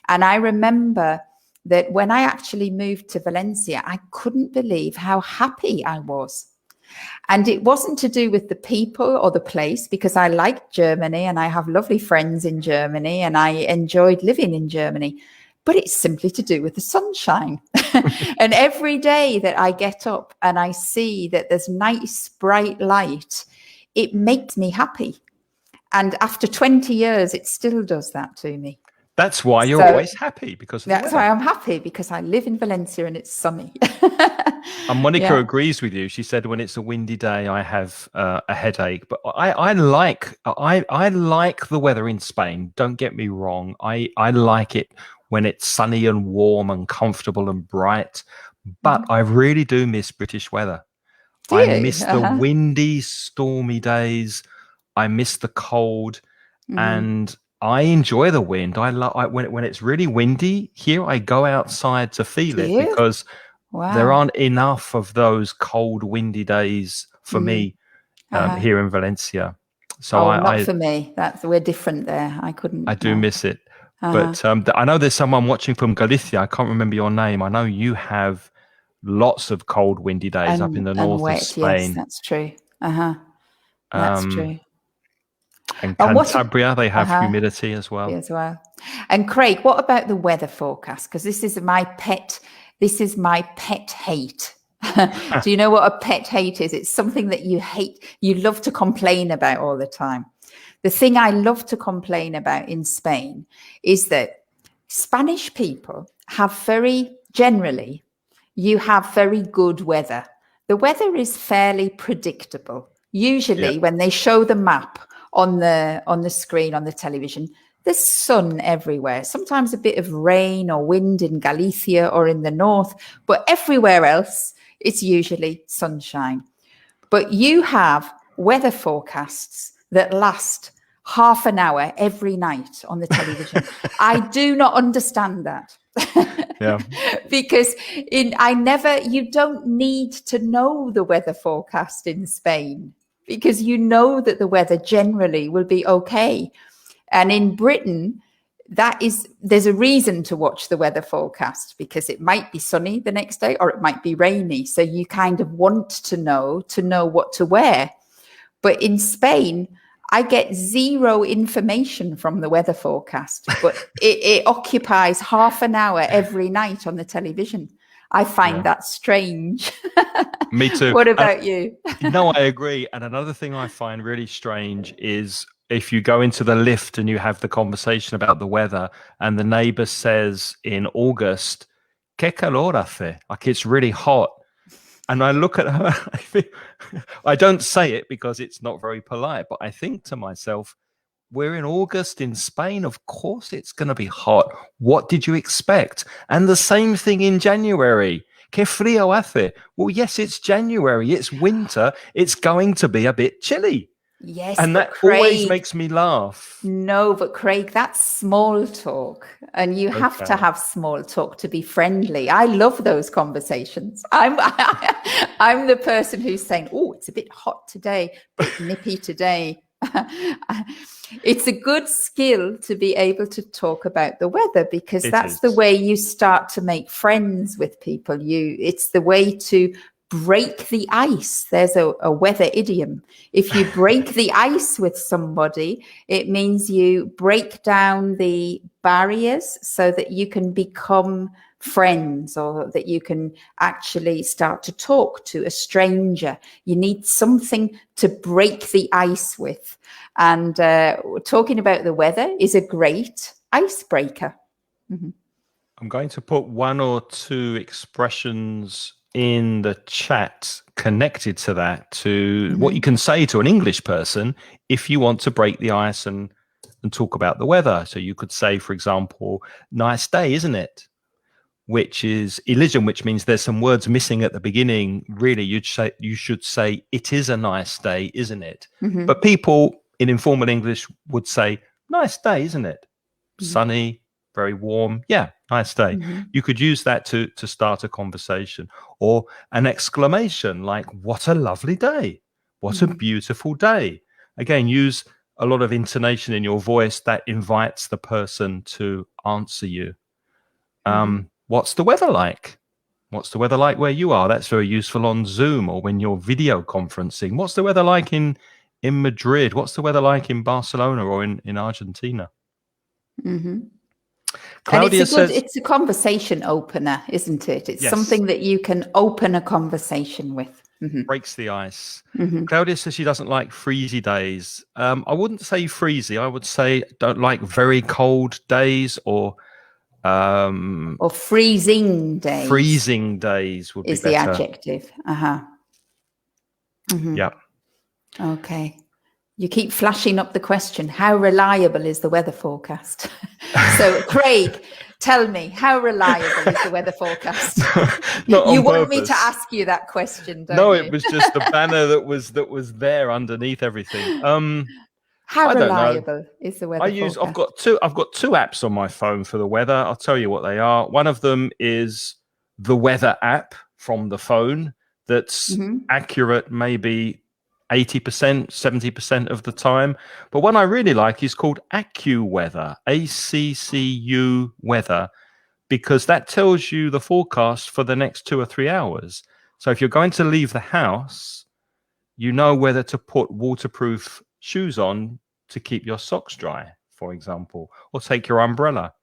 [SPEAKER 2] And I remember that when I actually moved to Valencia, I couldn't believe how happy I was. And it wasn't to do with the people or the place, because I liked Germany and I have lovely friends in Germany and I enjoyed living in Germany. But it's simply to do with the sunshine. And every day that I get up and I see that there's nice, bright light, it makes me happy. And after 20 years, it still does that to me.
[SPEAKER 1] That's why you're always happy, because of the weather.
[SPEAKER 2] Why I'm happy, because I live in Valencia and it's sunny.
[SPEAKER 1] And Monica agrees with you. She said, when it's a windy day, I have a headache. But I like the weather in Spain. Don't get me wrong. I like it when it's sunny and warm and comfortable and bright. But I really do miss British weather. I miss the windy, stormy days. I miss the cold, and I enjoy the wind. When it's really windy here, I go outside to feel it because there aren't enough of those cold, windy days for me here in Valencia. So
[SPEAKER 2] not for me. We're different there. I couldn't.
[SPEAKER 1] I do miss it. But I know there's someone watching from Galicia. I can't remember your name. I know you have lots of cold, windy days up in the north of Spain.
[SPEAKER 2] Yes, that's true. That's true.
[SPEAKER 1] And Cantabria, they have humidity as well.
[SPEAKER 2] And Craig, what about the weather forecast? Because this is my pet hate. Do you know what a pet hate is? It's something that you hate, you love to complain about all the time. The thing I love to complain about in Spain is that Spanish people have you have very good weather. The weather is fairly predictable. Usually when they show the map on the screen, on the television, there's sun everywhere. Sometimes a bit of rain or wind in Galicia or in the north, but everywhere else, it's usually sunshine. But you have weather forecasts that last half an hour every night on the television. I do not understand that. Because you don't need to know the weather forecast in Spain, because you know that the weather generally will be okay. And in Britain, there's a reason to watch the weather forecast, because it might be sunny the next day or it might be rainy. So you kind of want to know what to wear. But in Spain, I get zero information from the weather forecast, but it occupies half an hour every night on the television. I find that strange.
[SPEAKER 1] Me too.
[SPEAKER 2] What about you?
[SPEAKER 1] No, I agree. And another thing I find really strange is if you go into the lift and you have the conversation about the weather and the neighbor says in August, "Que calor hace?" Like it's really hot. And I look at her, I don't say it because it's not very polite, but I think to myself, we're in August in Spain. Of course it's going to be hot. What did you expect? And the same thing in January. Que frio hace? Well, yes, it's January. It's winter. It's going to be a bit chilly.
[SPEAKER 2] Yes,
[SPEAKER 1] and that always makes me laugh.
[SPEAKER 2] No, but Craig, that's small talk, and you have to have small talk to be friendly. I love those conversations. I'm the person who's saying, "Oh, it's a bit hot today, a bit nippy today." It's a good skill to be able to talk about the weather, because that's the way you start to make friends with people. It's the way to break the ice. There's a weather idiom. If you break the ice with somebody, it means you break down the barriers so that you can become friends, or that you can actually start to talk to a stranger. You need something to break the ice with. And talking about the weather is a great icebreaker. Mm-hmm.
[SPEAKER 1] I'm going to put one or two expressions in the chat connected to that, to what you can say to an English person if you want to break the ice and talk about the weather. So you could say, for example, "Nice day, isn't it?" Which is elision, which means there's some words missing at the beginning. Really, you should say, "It is a nice day, isn't it?" Mm-hmm. But people in informal English would say, "Nice day, isn't it?" Mm-hmm. Sunny, very warm. Yeah, nice day. Mm-hmm. You could use that to start a conversation, or an exclamation like, "What a lovely day. What a beautiful day." Again, use a lot of intonation in your voice that invites the person to answer you. What's the weather like? What's the weather like where you are? That's very useful on Zoom or when you're video conferencing. What's the weather like in Madrid? What's the weather like in Barcelona or in Argentina?
[SPEAKER 2] Mm-hmm. Claudia says, it's a conversation opener, isn't it? It's something that you can open a conversation with. Mm-hmm.
[SPEAKER 1] Breaks the ice. Mm-hmm. Claudia says she doesn't like freezy days. I wouldn't say freezy. I would say don't like very cold days, or
[SPEAKER 2] freezing days.
[SPEAKER 1] Freezing days would be better.
[SPEAKER 2] Is the adjective. Mm-hmm.
[SPEAKER 1] Yeah.
[SPEAKER 2] Okay. You keep flashing up the question, how reliable is the weather forecast? So, Craig, Tell me, how reliable is the weather forecast?
[SPEAKER 1] Not
[SPEAKER 2] you
[SPEAKER 1] on
[SPEAKER 2] want me
[SPEAKER 1] purpose.
[SPEAKER 2] to ask you that question, don't
[SPEAKER 1] No,
[SPEAKER 2] you?
[SPEAKER 1] it was just the banner that was there underneath everything.
[SPEAKER 2] How
[SPEAKER 1] I don't know.
[SPEAKER 2] reliable is the weather forecast?
[SPEAKER 1] I've got two apps on my phone for the weather. I'll tell you what they are. One of them is the weather app from the phone that's accurate maybe 80%, 70% of the time. But one I really like is called AccuWeather, ACCU weather, because that tells you the forecast for the next 2 or 3 hours. So if you're going to leave the house, you know whether to put waterproof shoes on to keep your socks dry, for example, or take your umbrella,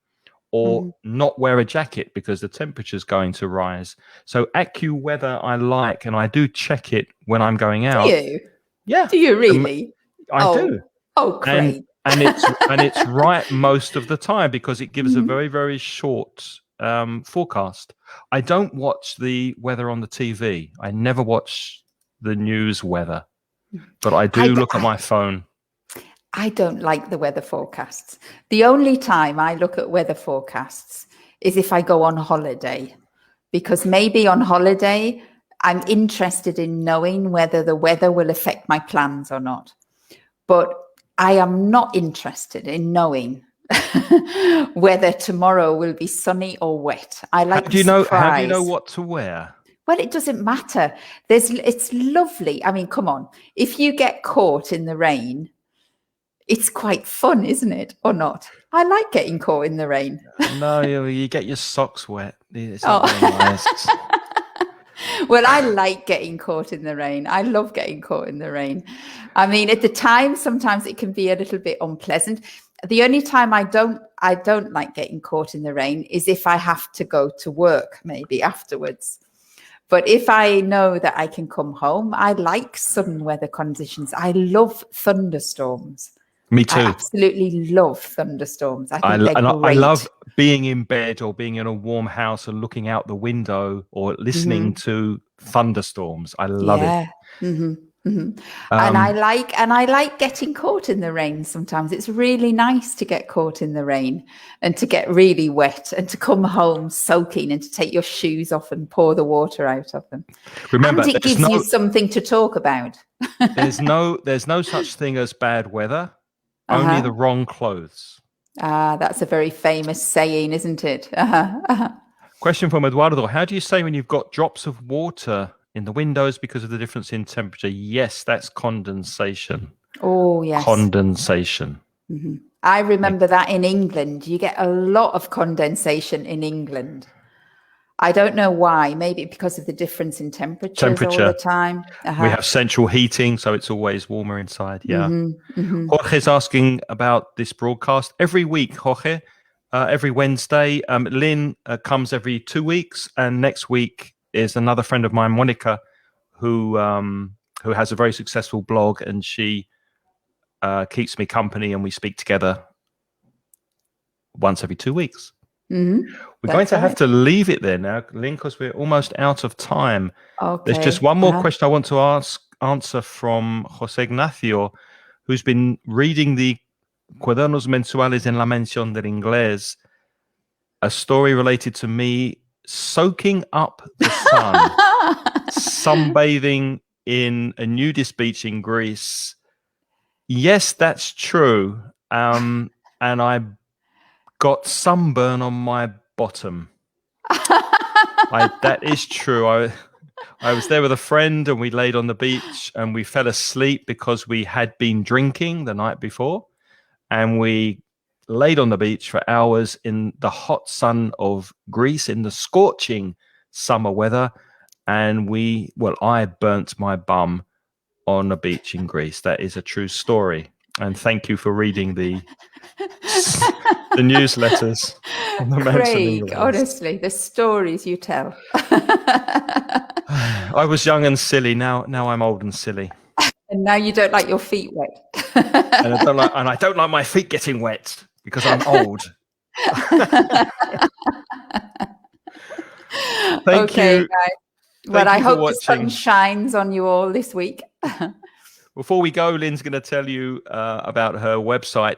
[SPEAKER 1] or not wear a jacket because the temperature's going to rise. So AccuWeather I like, and I do check it when I'm going out.
[SPEAKER 2] Do you?
[SPEAKER 1] Yeah.
[SPEAKER 2] Do you really?
[SPEAKER 1] I do.
[SPEAKER 2] Oh, great.
[SPEAKER 1] And it's right most of the time because it gives a very, very short forecast. I don't watch the weather on the TV. I never watch the news weather, but I do look at my phone.
[SPEAKER 2] I don't like the weather forecasts. The only time I look at weather forecasts is if I go on holiday, because maybe on holiday I'm interested in knowing whether the weather will affect my plans or not. But I am not interested in knowing whether tomorrow will be sunny or wet. I like
[SPEAKER 1] How do you know what to wear?
[SPEAKER 2] Well, it doesn't matter. It's lovely. I mean, come on. If you get caught in the rain, it's quite fun, isn't it? Or not? I like getting caught in the rain.
[SPEAKER 1] No, you get your socks wet. It's not very nice.
[SPEAKER 2] Well, I like getting caught in the rain. I love getting caught in the rain. I mean, at the time, sometimes it can be a little bit unpleasant. The only time I don't like getting caught in the rain is if I have to go to work, maybe afterwards. But if I know that I can come home, I like sudden weather conditions. I love thunderstorms.
[SPEAKER 1] Me too.
[SPEAKER 2] I absolutely love thunderstorms. I think they're great.
[SPEAKER 1] I love being in bed or being in a warm house and looking out the window or listening to thunderstorms. I love it.
[SPEAKER 2] And I like getting caught in the rain sometimes. It's really nice to get caught in the rain and to get really wet and to come home soaking and to take your shoes off and pour the water out of them.
[SPEAKER 1] Remember,
[SPEAKER 2] and it gives you something to talk about.
[SPEAKER 1] there's no such thing as bad weather. Only the wrong clothes.
[SPEAKER 2] That's a very famous saying, isn't it?
[SPEAKER 1] Question from Eduardo. How do you say when you've got drops of water in the windows because of the difference in temperature? Yes, that's condensation.
[SPEAKER 2] Oh, yes.
[SPEAKER 1] Condensation.
[SPEAKER 2] I remember that in England. You get a lot of condensation in England. I don't know why. Maybe because of the difference in temperature all the time.
[SPEAKER 1] We have central heating, so it's always warmer inside. Yeah. Jorge's asking about this broadcast. Every week, Jorge, every Wednesday. Lynn comes every 2 weeks, and next week is another friend of mine, Monica, who has a very successful blog, and she keeps me company, and we speak together once every 2 weeks. We're going to have to leave it there now, Lynn, because we're almost out of time.
[SPEAKER 2] Okay.
[SPEAKER 1] There's just one more question I want to answer from José Ignacio, who's been reading the Cuadernos Mensuales en la Mención del Inglés, a story related to me soaking up the sun, sunbathing in a nudist beach in Greece. Yes, that's true. And I got sunburn on my bottom. That is true. I was there with a friend and we laid on the beach and we fell asleep because we had been drinking the night before, and we laid on the beach for hours in the hot sun of Greece in the scorching summer weather, and I burnt my bum on a beach in Greece. That is a true story. And thank you for reading the newsletters.
[SPEAKER 2] Craig, honestly, the stories you tell.
[SPEAKER 1] I was young and silly. Now I'm old and silly.
[SPEAKER 2] And now you don't like your feet wet.
[SPEAKER 1] And I don't like my feet getting wet because I'm old. Thank you.
[SPEAKER 2] Guys. Well, I hope the sun shines on you all this week.
[SPEAKER 1] Before we go, Lynn's going to tell you about her website,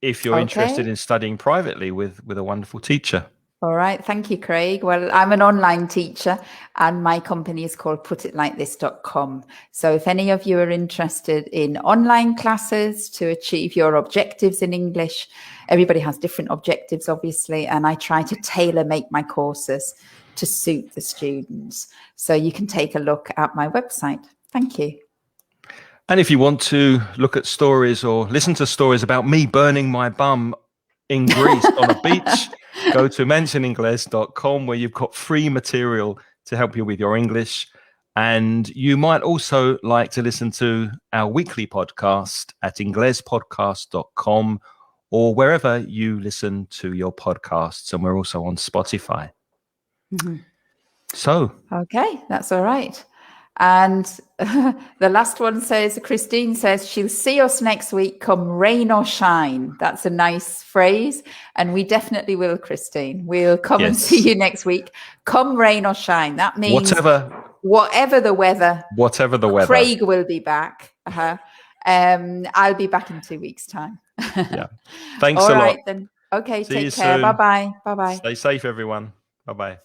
[SPEAKER 1] if you're interested in studying privately with a wonderful teacher.
[SPEAKER 2] All right. Thank you, Craig. Well, I'm an online teacher and my company is called putitlikethis.com. So if any of you are interested in online classes to achieve your objectives in English, everybody has different objectives, obviously, and I try to tailor make my courses to suit the students. So you can take a look at my website. Thank you.
[SPEAKER 1] And if you want to look at stories or listen to stories about me burning my bum in Greece on a beach, go to mentioningles.com, where you've got free material to help you with your English. And you might also like to listen to our weekly podcast at inglespodcast.com or wherever you listen to your podcasts. And we're also on Spotify.
[SPEAKER 2] Mm-hmm.
[SPEAKER 1] So.
[SPEAKER 2] Okay, that's all right. And the last one says, Christine says, she'll see us next week, come rain or shine. That's a nice phrase. And we definitely will, Christine. We'll come and see you next week. Come rain or shine. That means whatever the weather.
[SPEAKER 1] Whatever the weather.
[SPEAKER 2] Craig will be back. I'll be back in 2 weeks' time.
[SPEAKER 1] Yeah. Thanks a lot.
[SPEAKER 2] All right then. Okay, take care. Bye-bye. Bye-bye.
[SPEAKER 1] Stay safe, everyone. Bye-bye.